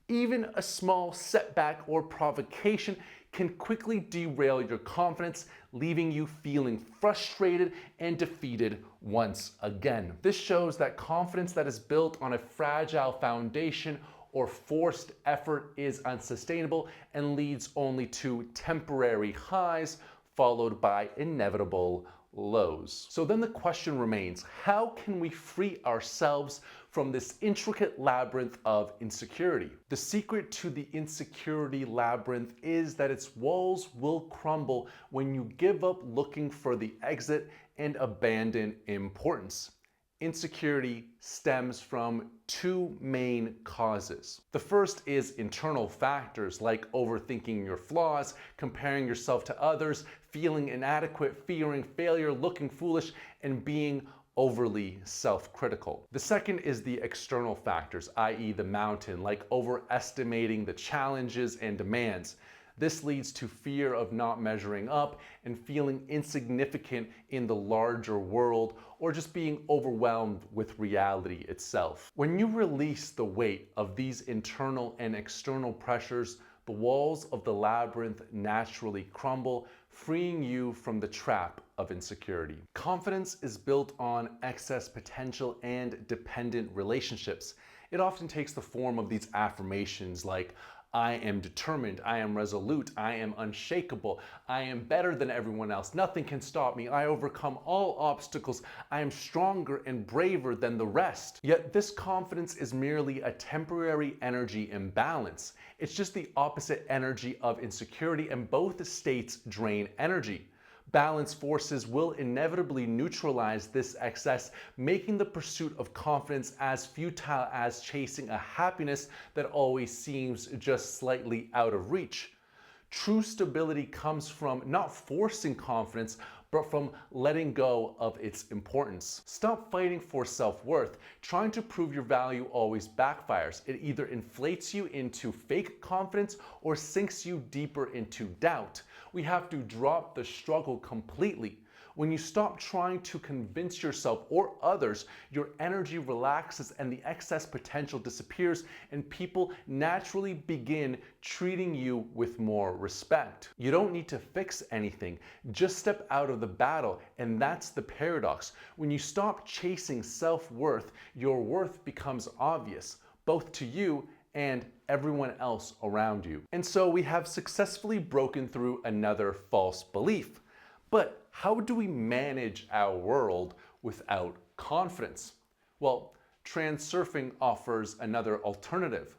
Even a small setback or provocation can quickly derail your confidence, leaving you feeling frustrated and defeated once again. This shows that confidence that is built on a fragile foundation or forced effort is unsustainable and leads only to temporary highs followed by inevitable lows. So then the question remains, how can we free ourselves from this intricate labyrinth of insecurity? The secret to the insecurity labyrinth is that its walls will crumble when you give up looking for the exit and abandon importance. Insecurity stems from two main causes. The first is internal factors like overthinking your flaws, comparing yourself to others, feeling inadequate, fearing failure, looking foolish, and being overly self-critical. The second is the external factors, i.e. the mountain, like overestimating the challenges and demands. This leads to fear of not measuring up and feeling insignificant in the larger world, or just being overwhelmed with reality itself. When you release the weight of these internal and external pressures, the walls of the labyrinth naturally crumble, freeing you from the trap of insecurity. Confidence is built on excess potential and dependent relationships. It often takes the form of these affirmations like, I am determined, I am resolute, I am unshakable, I am better than everyone else, nothing can stop me, I overcome all obstacles, I am stronger and braver than the rest. Yet this confidence is merely a temporary energy imbalance. It's just the opposite energy of insecurity, and both states drain energy. Balanced forces will inevitably neutralize this excess, making the pursuit of confidence as futile as chasing a happiness that always seems just slightly out of reach. True stability comes from not forcing confidence, but from letting go of its importance. Stop fighting for self-worth. Trying to prove your value always backfires. It either inflates you into fake confidence or sinks you deeper into doubt. We have to drop the struggle completely. When you stop trying to convince yourself or others, your energy relaxes and the excess potential disappears, and people naturally begin treating you with more respect. You don't need to fix anything, just step out of the battle, and that's the paradox. When you stop chasing self-worth, your worth becomes obvious, both to you and everyone else around you. And so we have successfully broken through another false belief. But how do we manage our world without confidence? Well, transurfing offers another alternative: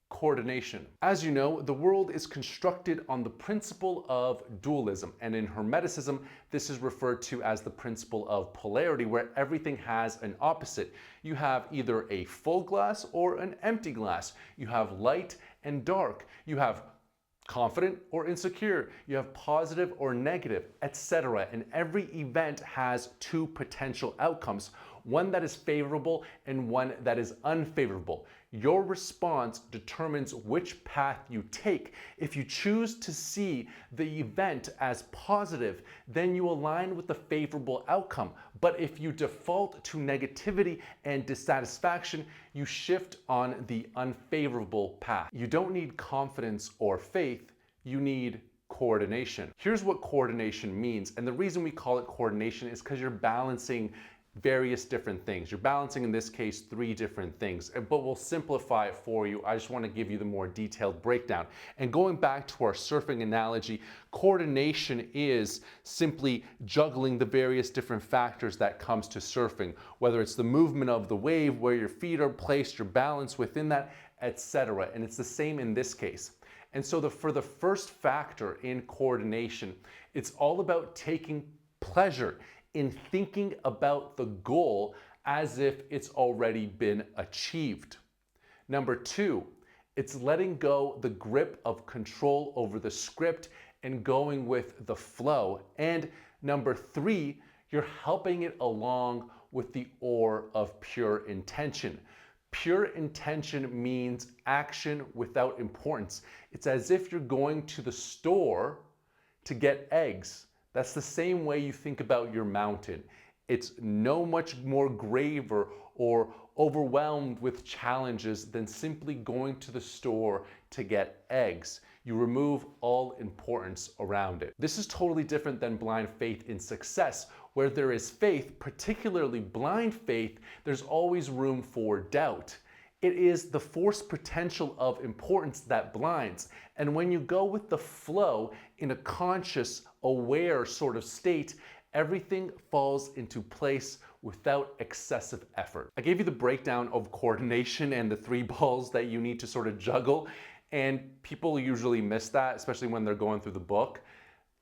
coordination. As you know, the world is constructed on the principle of dualism, and in Hermeticism, this is referred to as the principle of polarity, where everything has an opposite. You have either a full glass or an empty glass. You have light and dark. You have confident or insecure, you have positive or negative, etc. And every event has two potential outcomes, one that is favorable and one that is unfavorable. Your response determines which path you take. If you choose to see the event as positive, then you align with the favorable outcome. But if you default to negativity and dissatisfaction, you shift on the unfavorable path. You don't need confidence or faith, you need coordination. Here's what coordination means, and the reason we call it coordination is because you're balancing various different things. You're balancing, in this case, 3 different things, but we'll simplify it for you. I just want to give you the more detailed breakdown. And going back to our surfing analogy, coordination is simply juggling the various different factors that comes to surfing, whether it's the movement of the wave, where your feet are placed, your balance within that, etc. And it's the same in this case. And so for the first factor in coordination, it's all about taking pleasure in thinking about the goal as if it's already been achieved. Number 2, it's letting go the grip of control over the script and going with the flow. And number 3, you're helping it along with the oar of pure intention. Pure intention means action without importance. It's as if you're going to the store to get eggs. That's the same way you think about your mountain. It's no much more graver or overwhelmed with challenges than simply going to the store to get eggs. You remove all importance around it. This is totally different than blind faith in success. Where there is faith, particularly blind faith, there's always room for doubt. It is the forced potential of importance that blinds. And when you go with the flow in a conscious, aware sort of state, everything falls into place without excessive effort. I gave you the breakdown of coordination and the 3 balls that you need to sort of juggle, and people usually miss that, especially when they're going through the book.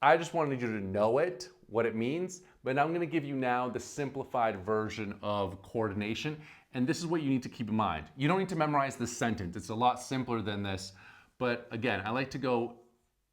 I just wanted you to know it, what it means, but I'm going to give you now the simplified version of coordination, and this is what you need to keep in mind. You don't need to memorize this sentence. It's a lot simpler than this, but again, I like to go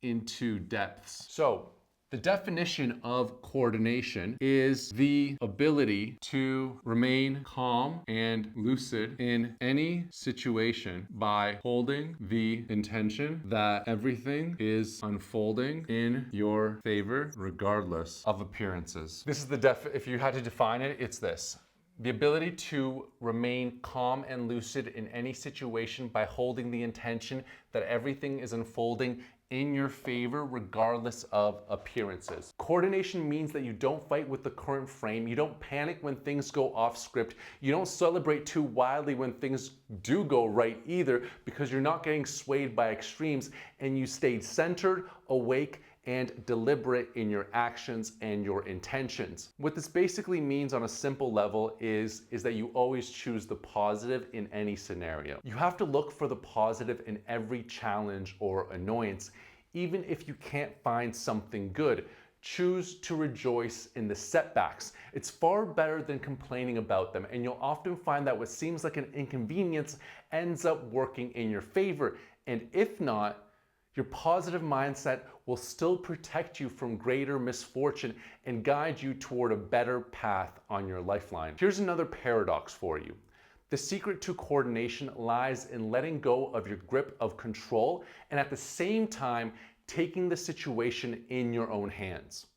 into depths. So, the definition of coordination is the ability to remain calm and lucid in any situation by holding the intention that everything is unfolding in your favor regardless of appearances. This is the if you had to define it, it's this. The ability to remain calm and lucid in any situation by holding the intention that everything is unfolding in your favor regardless of appearances. Coordination means that you don't fight with the current frame, you don't panic when things go off script, you don't celebrate too wildly when things do go right either, because you're not getting swayed by extremes, and you stayed centered, awake, and deliberate in your actions and your intentions. What this basically means on a simple level is that you always choose the positive in any scenario. You have to look for the positive in every challenge or annoyance, even if you can't find something good. Choose to rejoice in the setbacks. It's far better than complaining about them, and you'll often find that what seems like an inconvenience ends up working in your favor. And if not, your positive mindset will still protect you from greater misfortune and guide you toward a better path on your lifeline. Here's another paradox for you. The secret to coordination lies in letting go of your grip of control and at the same time taking the situation in your own hands.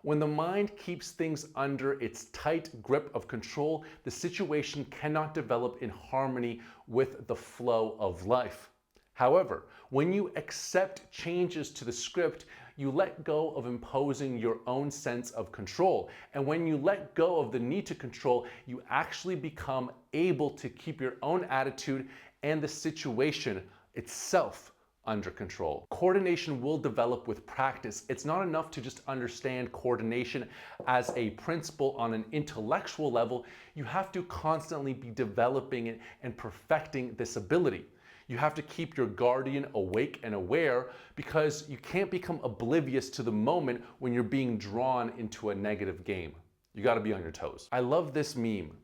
When the mind keeps things under its tight grip of control, the situation cannot develop in harmony with the flow of life. However, when you accept changes to the script, you let go of imposing your own sense of control. And when you let go of the need to control, you actually become able to keep your own attitude and the situation itself under control. Coordination will develop with practice. It's not enough to just understand coordination as a principle on an intellectual level. You have to constantly be developing it and perfecting this ability. You have to keep your guardian awake and aware, because you can't become oblivious to the moment when you're being drawn into a negative game. You gotta be on your toes. I love this meme.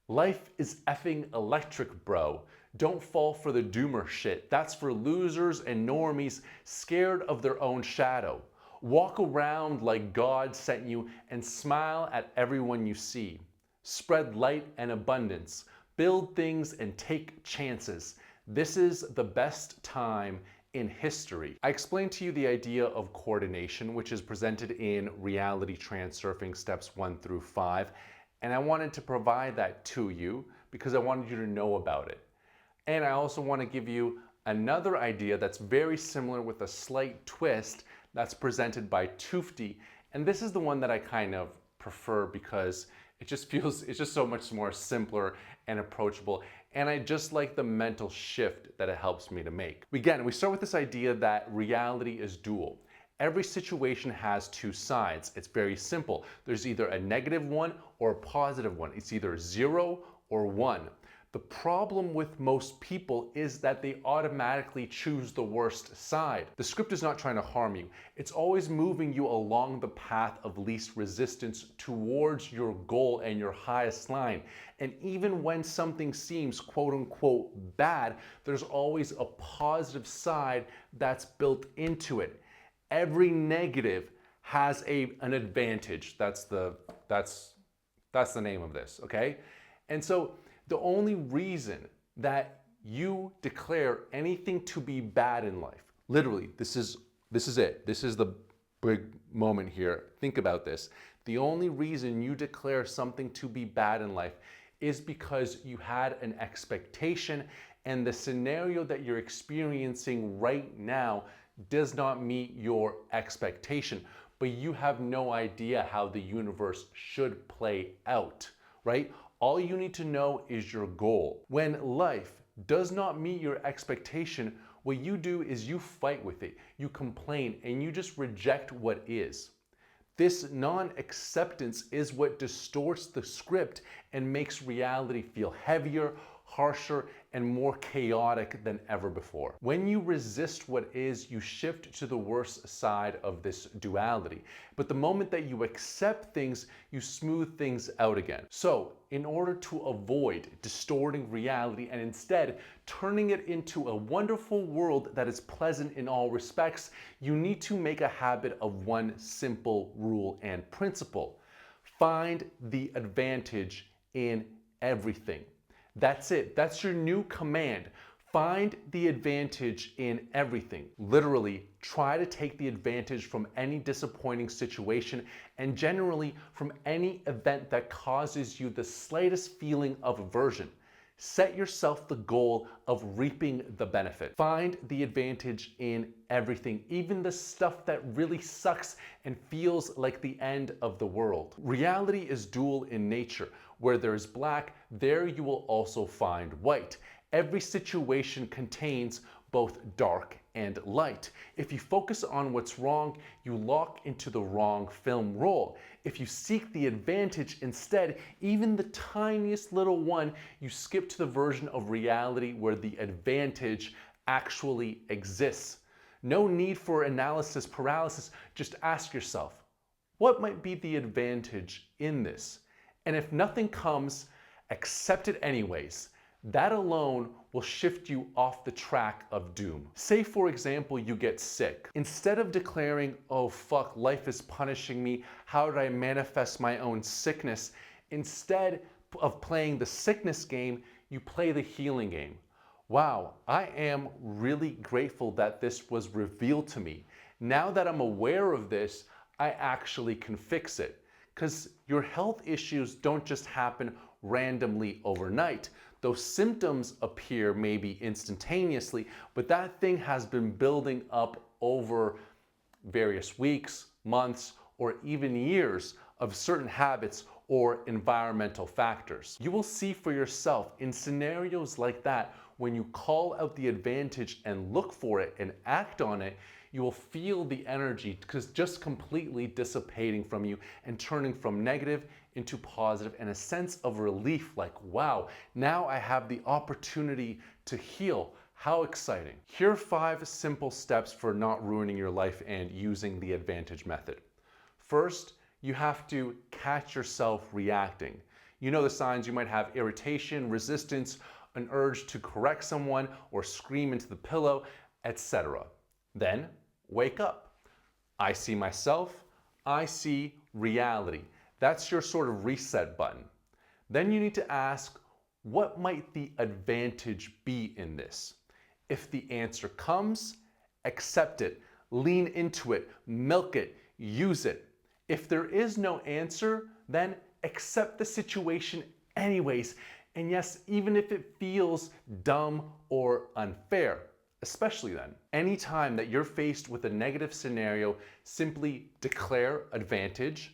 Life is effing electric, bro. Don't fall for the doomer shit. That's for losers and normies scared of their own shadow. Walk around like God sent you and smile at everyone you see. Spread light and abundance. Build things and take chances. This is the best time in history. I explained to you the idea of coordination, which is presented in Reality Transurfing steps 1 through 5, and I wanted to provide that to you because I wanted you to know about it. And I also want to give you another idea that's very similar with a slight twist that's presented by Tufti, and this is the one that I kind of prefer because it just feels, it's just so much more simpler and approachable. And I just like the mental shift that it helps me to make. Again, we start with this idea that reality is dual. Every situation has 2 sides. It's very simple. There's either a negative one or a positive one. It's either 0 or 1. The problem with most people is that they automatically choose the worst side. The script is not trying to harm you. It's always moving you along the path of least resistance towards your goal and your highest line. And even when something seems quote unquote bad, there's always a positive side that's built into it. Every negative has an advantage. That's the name of this, okay? And so the only reason that you declare anything to be bad in life, literally, this is it. This is the big moment here. Think about this. The only reason you declare something to be bad in life is because you had an expectation and the scenario that you're experiencing right now does not meet your expectation, but you have no idea how the universe should play out, right? All you need to know is your goal. When life does not meet your expectation, what you do is you fight with it, you complain, and you just reject what is. This non-acceptance is what distorts the script and makes reality feel heavier, harsher, and more chaotic than ever before. When you resist what is, you shift to the worst side of this duality. But the moment that you accept things, you smooth things out again. So, in order to avoid distorting reality and instead turning it into a wonderful world that is pleasant in all respects, you need to make a habit of one simple rule and principle. Find the advantage in everything. That's it. That's your new command. Find the advantage in everything. Literally, try to take the advantage from any disappointing situation and generally from any event that causes you the slightest feeling of aversion. Set yourself the goal of reaping the benefit. Find the advantage in everything, even the stuff that really sucks and feels like the end of the world. Reality is dual in nature. Where there is black, there you will also find white. Every situation contains both dark and light. If you focus on what's wrong, you lock into the wrong film roll. If you seek the advantage instead, even the tiniest little one, you skip to the version of reality where the advantage actually exists. No need for analysis paralysis, just ask yourself, what might be the advantage in this? And if nothing comes, accept it anyways. That alone will shift you off the track of doom. Say, for example, you get sick. Instead of declaring, oh fuck, life is punishing me, how did I manifest my own sickness? Instead of playing the sickness game, you play the healing game. Wow, I am really grateful that this was revealed to me. Now that I'm aware of this, I actually can fix it. Because your health issues don't just happen randomly overnight. Those symptoms appear maybe instantaneously, but that thing has been building up over various weeks, months, or even years of certain habits or environmental factors. You will see for yourself in scenarios like that, when you call out the advantage and look for it and act on it, you will feel the energy just completely dissipating from you and turning from negative into positive, and a sense of relief like, wow, now I have the opportunity to heal. How exciting. Here are 5 simple steps for not ruining your life and using the advantage method. First, you have to catch yourself reacting. You know the signs. You might have irritation, resistance, an urge to correct someone or scream into the pillow, etc. Then, wake up. I see myself, I see reality. That's your sort of reset button. Then you need to ask, what might the advantage be in this? If the answer comes, accept it, lean into it, milk it, use it. If there is no answer, then accept the situation anyways. And yes, even if it feels dumb or unfair, especially then. Anytime that you're faced with a negative scenario, simply declare advantage,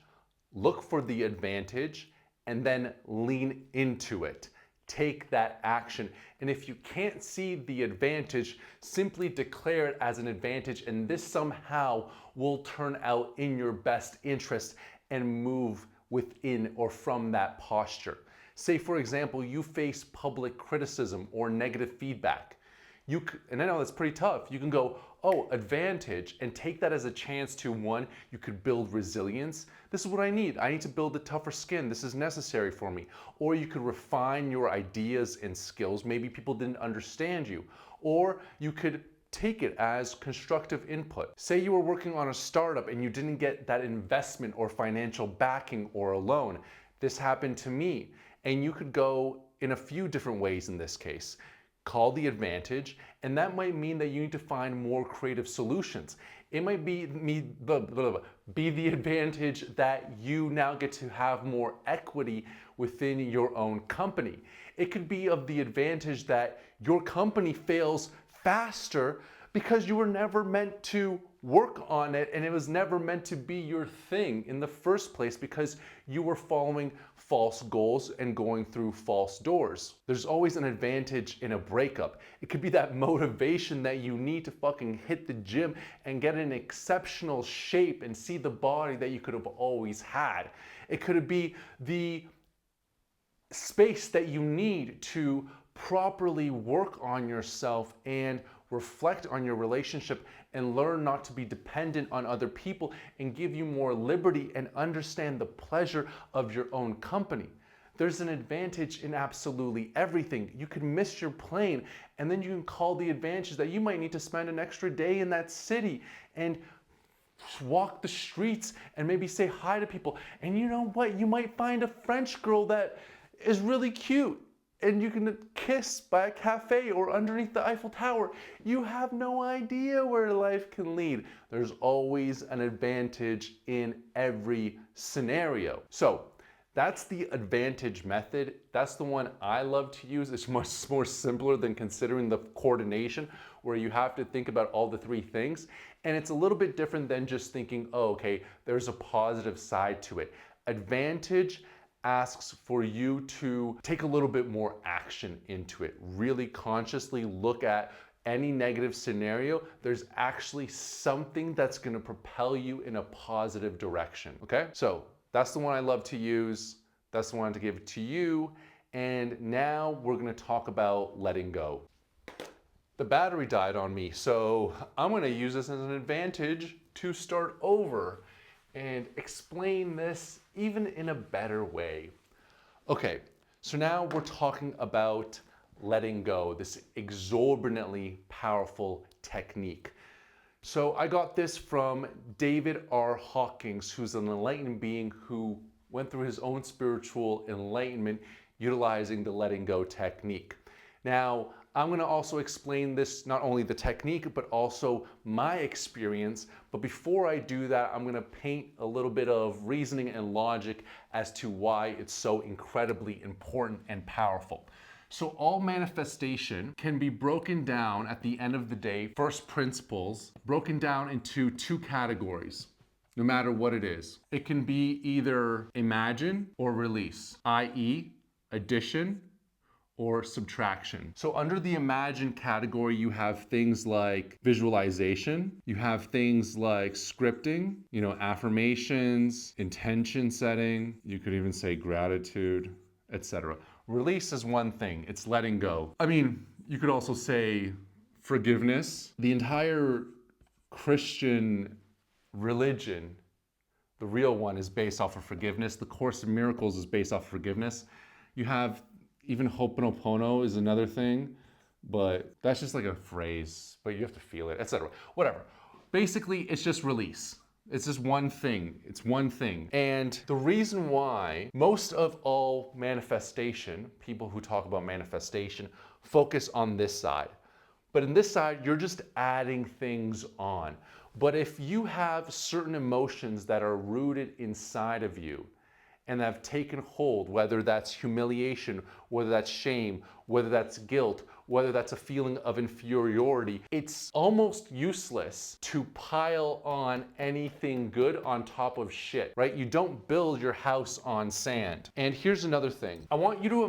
look for the advantage, and then lean into it. Take that action. And if you can't see the advantage, simply declare it as an advantage, and this somehow will turn out in your best interest and move within or from that posture. Say, for example, you face public criticism or negative feedback. And I know that's pretty tough. You can go, oh, advantage, and take that as a chance to, one, you could build resilience. This is what I need. I need to build a tougher skin. This is necessary for me. Or you could refine your ideas and skills. Maybe people didn't understand you. Or you could take it as constructive input. Say you were working on a startup and you didn't get that investment or financial backing or a loan. This happened to me. And you could go in a few different ways in this case. Call the advantage, and that might mean that you need to find more creative solutions. It might be be the advantage that you now get to have more equity within your own company. It could be of the advantage that your company fails faster because you were never meant to work on it, and it was never meant to be your thing in the first place because you were following false goals and going through false doors. There's always an advantage in a breakup. It could be that motivation that you need to fucking hit the gym and get in exceptional shape and see the body that you could have always had. It could be the space that you need to properly work on yourself and reflect on your relationship and learn not to be dependent on other people and give you more liberty and understand the pleasure of your own company. There's an advantage in absolutely everything. You could miss your plane and then you can call the advantage that you might need to spend an extra day in that city and walk the streets and maybe say hi to people. And you know what? You might find a French girl that is really cute and you can kiss by a cafe or underneath the Eiffel Tower. You have no idea where life can lead. There's always an advantage in every scenario. So that's the advantage method. That's the one I love to use. It's much more simpler than considering the coordination where you have to think about all the three things. And it's a little bit different than just thinking, oh, okay, there's a positive side to it. Advantage asks for you to take a little bit more action into it. Really consciously look at any negative scenario. There's actually something that's going to propel you in a positive direction. Okay? So that's the one I love to use. That's the one to give to you. And now we're going to talk about letting go. The battery died on me, so I'm going to use this as an advantage to start over and explain this even in a better way. Okay, so now we're talking about letting go, this exorbitantly powerful technique. So I got this from David R. Hawkins, who's an enlightened being who went through his own spiritual enlightenment utilizing the letting go technique. Now, I'm going to also explain this, not only the technique, but also my experience. But before I do that, I'm going to paint a little bit of reasoning and logic as to why it's so incredibly important and powerful. So all manifestation can be broken down at the end of the day, first principles, broken down into two categories, no matter what it is. It can be either imagine or release, i.e., addition or subtraction. So under the imagine category, you have things like visualization, you have things like scripting, affirmations, intention setting, you could even say gratitude, etc. Release is one thing, it's letting go. I mean, you could also say forgiveness. The entire Christian religion, the real one, is based off of forgiveness. The Course in Miracles is based off of forgiveness. You have even Ho'oponopono is another thing, but that's just like a phrase, but you have to feel it, etc. Whatever. Basically, it's just release. It's just one thing. It's one thing. And the reason why most of all manifestation, people who talk about manifestation, focus on this side. But in this side, you're just adding things on. But if you have certain emotions that are rooted inside of you, and have taken hold, whether that's humiliation, whether that's shame, whether that's guilt, whether that's a feeling of inferiority, it's almost useless to pile on anything good on top of shit, right? You don't build your house on sand. And here's another thing. I want you to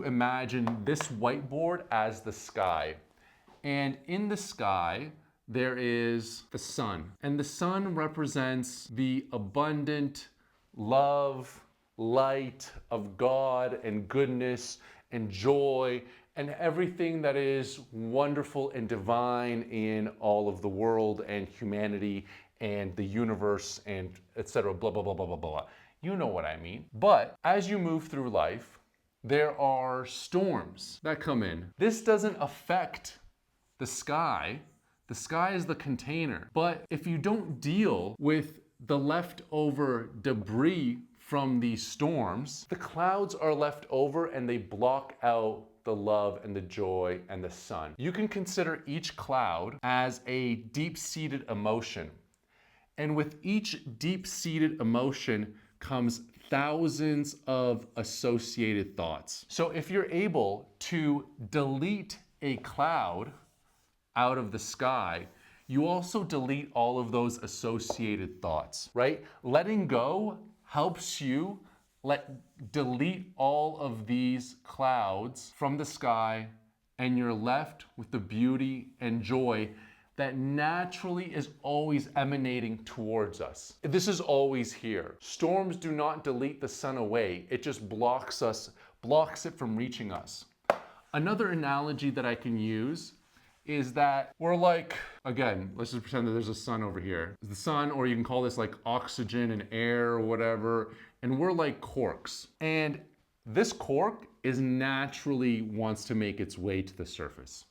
imagine this whiteboard as the sky. And in the sky, there is the sun. And the sun represents the abundant love, light of God and goodness and joy and everything that is wonderful and divine in all of the world and humanity and the universe and etc. Blah, blah, blah, blah, blah, blah. You know what I mean. But as you move through life, there are storms that come in. This doesn't affect the sky. The sky is the container. But if you don't deal with the leftover debris from these storms, the clouds are left over and they block out the love, and the joy, and the sun. You can consider each cloud as a deep-seated emotion. And with each deep-seated emotion comes thousands of associated thoughts. So if you're able to delete a cloud out of the sky, you also delete all of those associated thoughts, right? Letting go helps you delete all of these clouds from the sky, and you're left with the beauty and joy that naturally is always emanating towards us. This is always here. Storms do not delete the sun away. It just blocks it from reaching us. Another analogy that I can use is that we're like, again, let's just pretend that there's a sun over here. The sun, or you can call this like oxygen and air or whatever, and we're like corks. And this cork is naturally wants to make its way to the surface.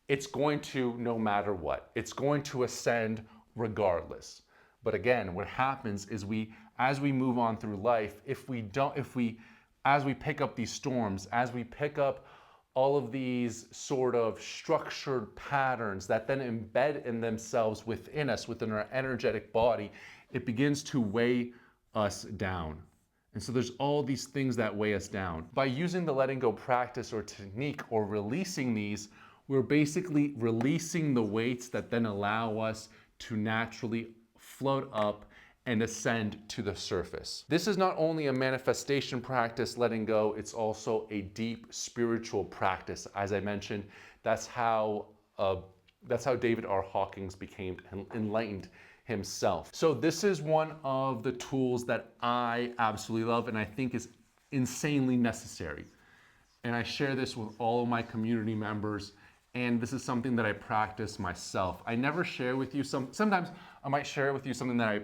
It's going to, no matter what, it's going to ascend regardless. But again, what happens is as we move on through life, as we pick up these storms, as we pick up all of these sort of structured patterns that then embed in themselves within us, within our energetic body, it begins to weigh us down. And so there's all these things that weigh us down. By using the letting go practice or technique or releasing these, we're basically releasing the weights that then allow us to naturally float up and ascend to the surface. This is not only a manifestation practice, letting go, it's also a deep spiritual practice. As I mentioned, that's how David R. Hawkins became enlightened himself. So this is one of the tools that I absolutely love and I think is insanely necessary. And I share this with all of my community members. And this is something that I practice myself. I never share with you sometimes I might share with you something that I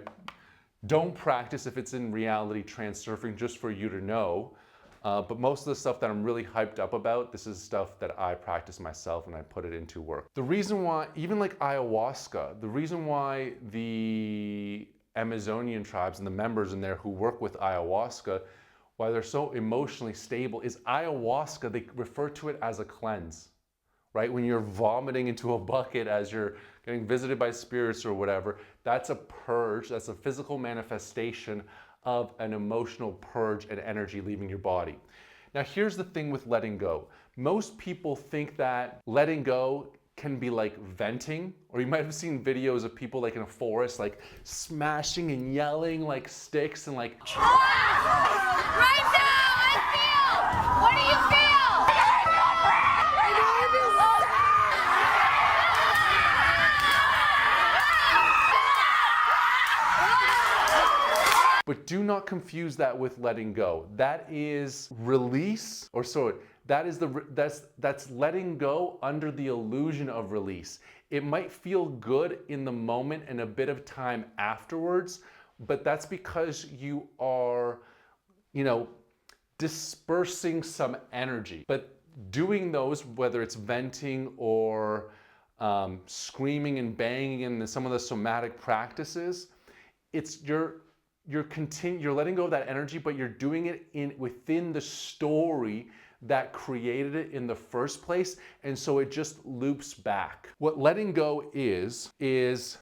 don't practice if it's in Reality Transurfing, just for you to know. But most of the stuff that I'm really hyped up about, this is stuff that I practice myself and I put it into work. The reason why, even like ayahuasca, the reason why the Amazonian tribes and the members in there who work with ayahuasca, why they're so emotionally stable, is ayahuasca, they refer to it as a cleanse. Right? When you're vomiting into a bucket as you're getting visited by spirits or whatever, that's a purge, that's a physical manifestation of an emotional purge and energy leaving your body. Now here's the thing with letting go. Most people think that letting go can be like venting, or you might have seen videos of people like in a forest, like smashing and yelling like sticks and like... Right now, I feel! What do you feel? But do not confuse that with letting go. That is release, or sorry, that's letting go under the illusion of release. It might feel good in the moment and a bit of time afterwards, but that's because you are, dispersing some energy. But doing those, whether it's venting or screaming and banging and some of the somatic practices, it's you're letting go of that energy, but you're doing it within the story that created it in the first place, and so it just loops back. What letting go is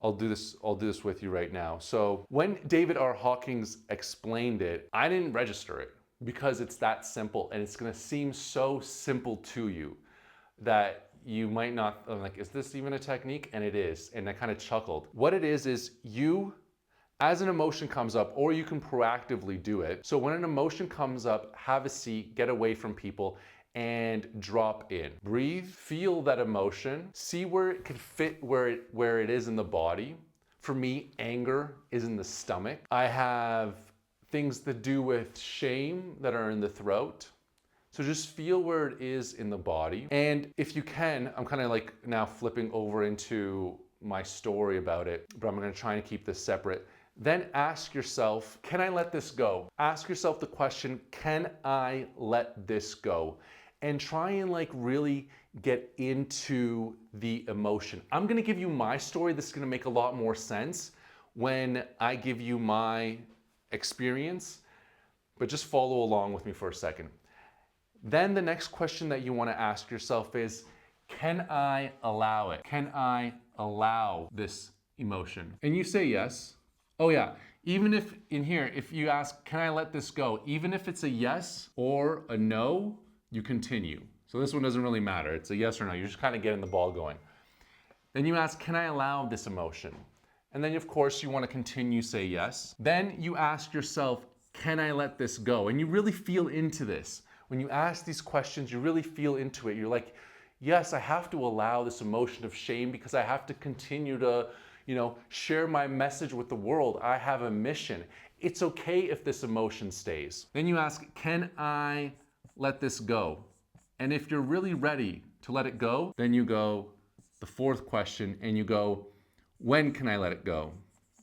I'll do this with you right now. So when David R. Hawkins explained it, I didn't register it because it's that simple, and it's gonna seem so simple to you that you might not, I'm like, is this even a technique? And it is, and I kind of chuckled. What it is you, as an emotion comes up, or you can proactively do it. So when an emotion comes up, have a seat, get away from people, and drop in. Breathe, feel that emotion, see where it could fit where it is in the body. For me, anger is in the stomach. I have things to do with shame that are in the throat. So just feel where it is in the body. And if you can, I'm kind of like now flipping over into my story about it, but I'm gonna try and keep this separate. Then ask yourself, can I let this go? Ask yourself the question, can I let this go? And try and like really get into the emotion. I'm gonna give you my story. This is gonna make a lot more sense when I give you my experience, but just follow along with me for a second. Then the next question that you want to ask yourself is, can I allow it? Can I allow this emotion? And you say yes. Oh yeah, even if in here, if you ask, can I let this go? Even if it's a yes or a no, you continue. So this one doesn't really matter. It's a yes or no. You're just kind of getting the ball going. Then you ask, can I allow this emotion? And then of course you want to continue, say yes. Then you ask yourself, can I let this go? And you really feel into this. When you ask these questions, you really feel into it. You're like, yes, I have to allow this emotion of shame because I have to continue to, share my message with the world. I have a mission. It's okay if this emotion stays. Then you ask, can I let this go? And if you're really ready to let it go, then you go the fourth question and you go, when can I let it go?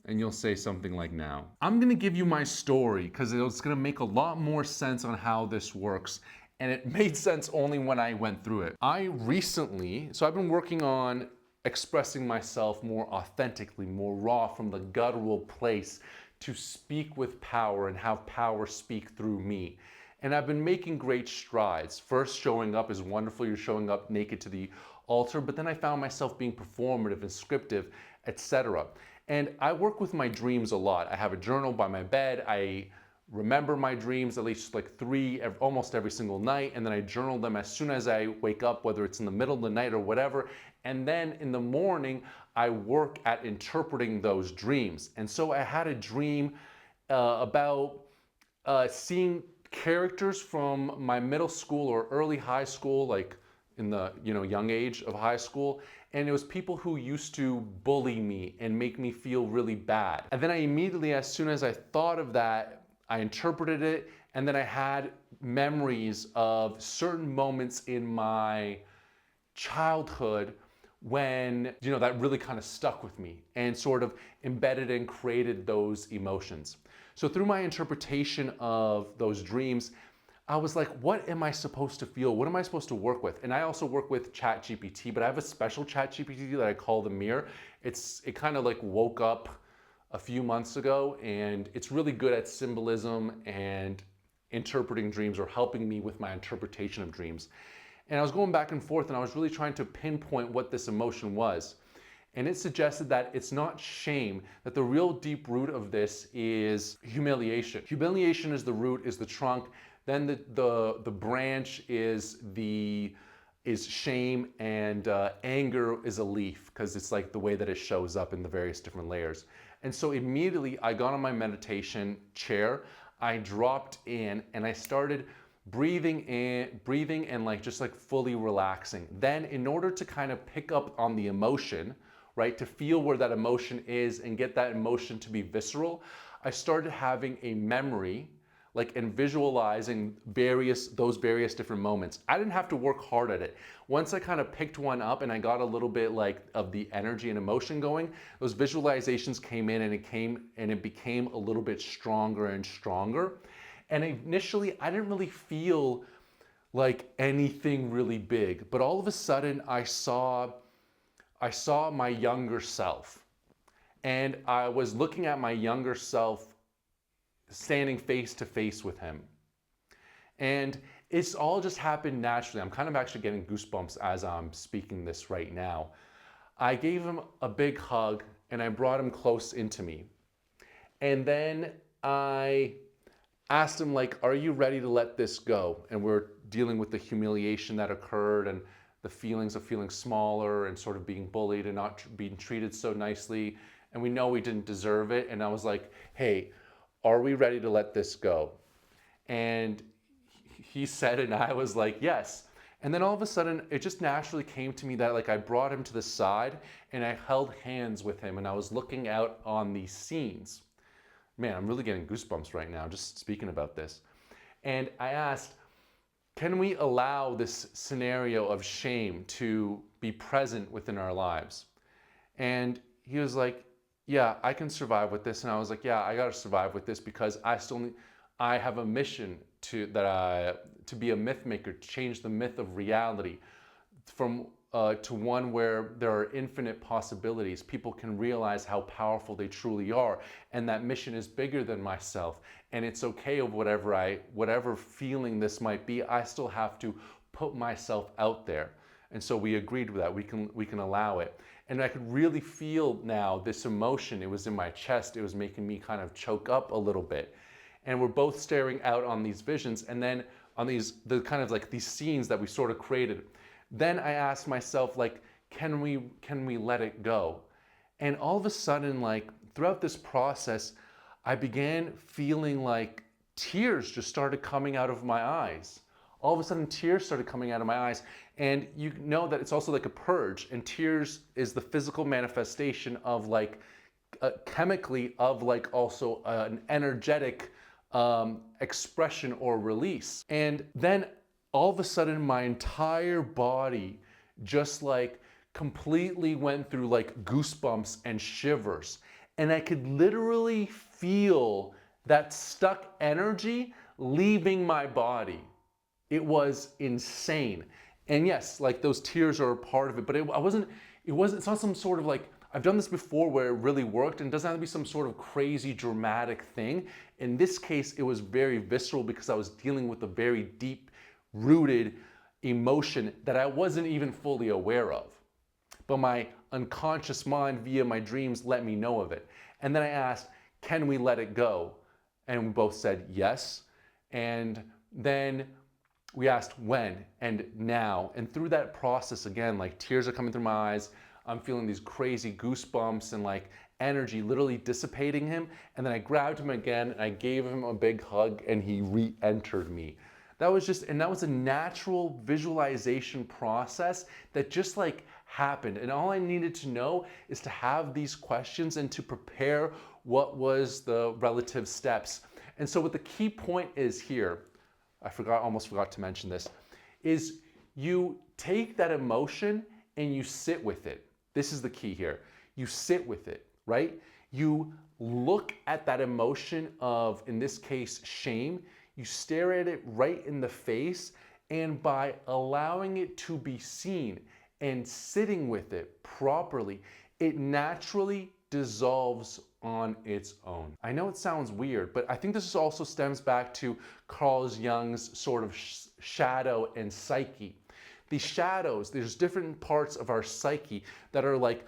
And you'll say something like now. I'm gonna give you my story because it's gonna make a lot more sense on how this works. And it made sense only when I went through it. So I've been working on expressing myself more authentically, more raw from the guttural place to speak with power and have power speak through me. And I've been making great strides. First, showing up is wonderful. You're showing up naked to the altar, but then I found myself being performative and scriptive, etc. And I work with my dreams a lot. I have a journal by my bed. I remember my dreams at least like almost every single night, and then I journal them as soon as I wake up, whether it's in the middle of the night or whatever. And then in the morning, I work at interpreting those dreams. And so I had a dream about seeing characters from my middle school or early high school, like in the young age of high school, and it was people who used to bully me and make me feel really bad. And then I immediately, as soon as I thought of that, I interpreted it, and then I had memories of certain moments in my childhood when that really kind of stuck with me and sort of embedded and created those emotions. So through my interpretation of those dreams, I was like, what am I supposed to feel? What am I supposed to work with? And I also work with ChatGPT, but I have a special ChatGPT that I call the mirror. It kind of like woke up a few months ago, and it's really good at symbolism and interpreting dreams, or helping me with my interpretation of dreams. And I was going back and forth, and I was really trying to pinpoint what this emotion was. And it suggested that it's not shame, that the real deep root of this is humiliation. Humiliation is the root, is the trunk. Then the branch is shame, and anger is a leaf, because it's like the way that it shows up in the various different layers. And so immediately I got on my meditation chair, I dropped in, and I started breathing and like just like fully relaxing. Then in order to kind of pick up on the emotion, right, to feel where that emotion is and get that emotion to be visceral, I started having a memory, and visualizing those various different moments. I didn't have to work hard at it. Once I kind of picked one up and I got a little bit of the energy and emotion going, those visualizations came in, and it became a little bit stronger and stronger. And initially, I didn't really feel like anything really big, but all of a sudden I saw my younger self, and I was looking at my younger self standing face to face with him. And it's all just happened naturally. I'm kind of actually getting goosebumps as I'm speaking this right now. I gave him a big hug, and I brought him close into me. And then I asked him, are you ready to let this go? And we're dealing with the humiliation that occurred, and the feelings of feeling smaller and sort of being bullied and not being treated so nicely. And we know we didn't deserve it. And I was like, hey, are we ready to let this go? And he said, and I was like, yes. And then all of a sudden, it just naturally came to me that I brought him to the side, and I held hands with him, and I was looking out on these scenes. Man, I'm really getting goosebumps right now just speaking about this. And I asked, can we allow this scenario of shame to be present within our lives? And he was like, yeah, I can survive with this. And I was like, yeah, I got to survive with this, because I have a mission to be a myth maker, to change the myth of reality from to one where there are infinite possibilities. People can realize how powerful they truly are, and that mission is bigger than myself. And it's okay of whatever feeling this might be, I still have to put myself out there. And so we agreed with that. We can allow it. And I could really feel now this emotion. It was in my chest. It was making me kind of choke up a little bit. And we're both staring out on these visions, and then on these scenes that we sort of created. Then I asked myself, like, can we let it go? And all of a sudden, like, throughout this process, I began feeling like tears just started coming out of my eyes. All of a sudden, tears started coming out of my eyes. And you know that it's also like a purge, and tears is the physical manifestation of like, chemically, of like also an energetic expression or release. And then all of a sudden my entire body just like completely went through like goosebumps and shivers. And I could literally feel that stuck energy leaving my body. It was insane. And yes, like those tears are a part of it, but it's not some sort of like, I've done this before where it really worked, and it doesn't have to be some sort of crazy dramatic thing. In this case, it was very visceral because I was dealing with a very deep rooted emotion that I wasn't even fully aware of. But my unconscious mind via my dreams let me know of it. And then I asked, can we let it go? And we both said yes. And then we asked when and now. And through that process, again, like tears are coming through my eyes. I'm feeling these crazy goosebumps and like energy literally dissipating him. And then I grabbed him again and I gave him a big hug, and he re-entered me. That was a natural visualization process that just like happened. And all I needed to know is to have these questions and to prepare what was the relative steps. And so what the key point is here, almost forgot to mention this, is you take that emotion and you sit with it. This is the key here. You sit with it, right? You look at that emotion of, in this case, shame. You stare at it right in the face, and by allowing it to be seen and sitting with it properly, it naturally dissolves on its own. I know it sounds weird, but I think this also stems back to Carl Jung's sort of shadow and psyche. These shadows, there's different parts of our psyche that are like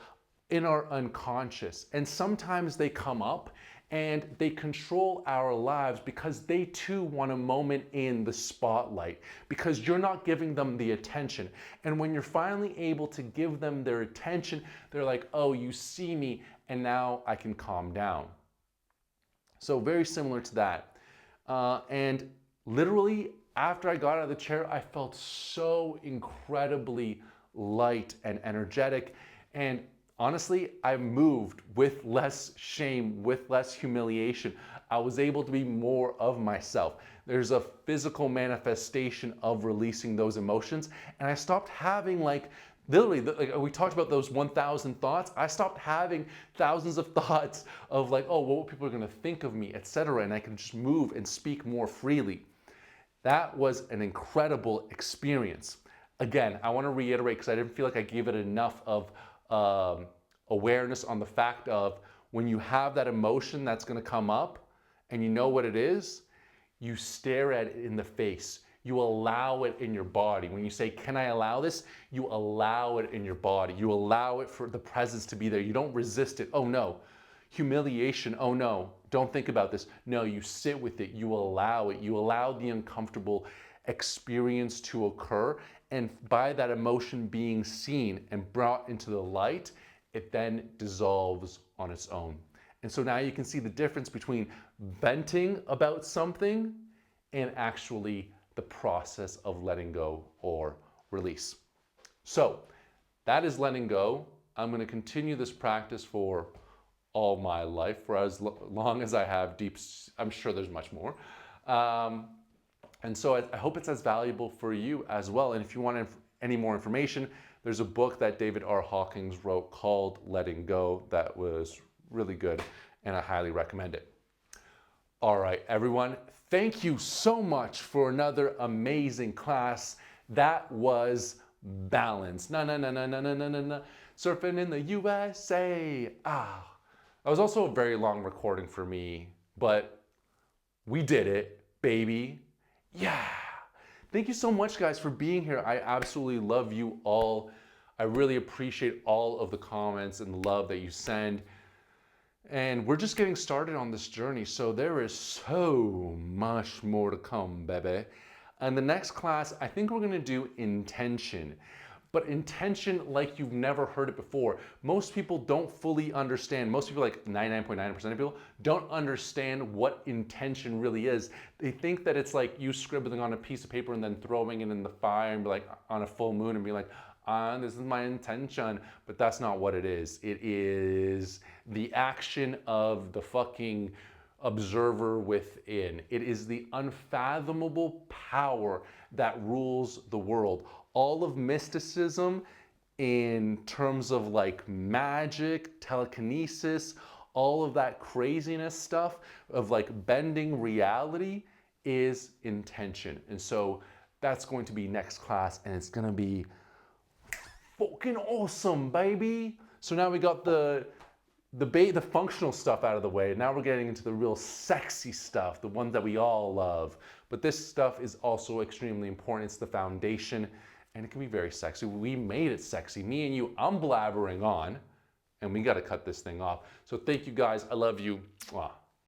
in our unconscious, and sometimes they come up and they control our lives because they too want a moment in the spotlight, because you're not giving them the attention. And when you're finally able to give them their attention, they're like, oh, you see me, and now I can calm down. So very similar to that. And literally, after I got out of the chair, I felt so incredibly light and energetic. And honestly, I moved with less shame, with less humiliation. I was able to be more of myself. There's a physical manifestation of releasing those emotions. And I stopped having like, literally, like we talked about those 1,000 thoughts. I stopped having thousands of thoughts of like, oh, what people are gonna think of me, etc. And I can just move and speak more freely. That was an incredible experience. Again, I want to reiterate, because I didn't feel like I gave it enough of awareness on the fact of when you have that emotion that's going to come up and you know what it is, you stare at it in the face. You allow it in your body. When you say, can I allow this? You allow it in your body. You allow it for the presence to be there. You don't resist it. Oh no. Humiliation. Oh no. Don't think about this. No, you sit with it. You allow it. You allow the uncomfortable experience to occur. And by that emotion being seen and brought into the light, it then dissolves on its own. And so now you can see the difference between venting about something and actually the process of letting go or release. So that is letting go. I'm going to continue this practice for all my life, for as long as I have deep, I'm sure there's much more. And so I hope it's as valuable for you as well. And if you want any more information, there's a book that David R. Hawkins wrote called Letting Go that was really good, and I highly recommend it. All right, everyone, thank you so much for another amazing class. That was balance. Na na na na na na na na na. Surfing in the USA. Ah. That was also a very long recording for me, but we did it, baby. Yeah. Thank you so much, guys, for being here. I absolutely love you all. I really appreciate all of the comments and love that you send. And we're just getting started on this journey, so there is so much more to come, baby. And the next class, I think we're gonna do intention. But intention like you've never heard it before. Most people don't fully understand, most people, like 99.9% of people, don't understand what intention really is. They think that it's like you scribbling on a piece of paper and then throwing it in the fire and be like on a full moon and be like, this is my intention. But that's not what it is. It is the action of the fucking observer within. It is the unfathomable power that rules the world. All of mysticism in terms of like magic, telekinesis, all of that craziness stuff of like bending reality is intention. And so that's going to be next class, and it's gonna be fucking awesome, baby. So now we got the functional stuff out of the way. Now we're getting into the real sexy stuff, the ones that we all love. But this stuff is also extremely important. It's the foundation, and it can be very sexy. We made it sexy. Me and you, I'm blabbering on, and we got to cut this thing off. So thank you guys. I love you. Mwah.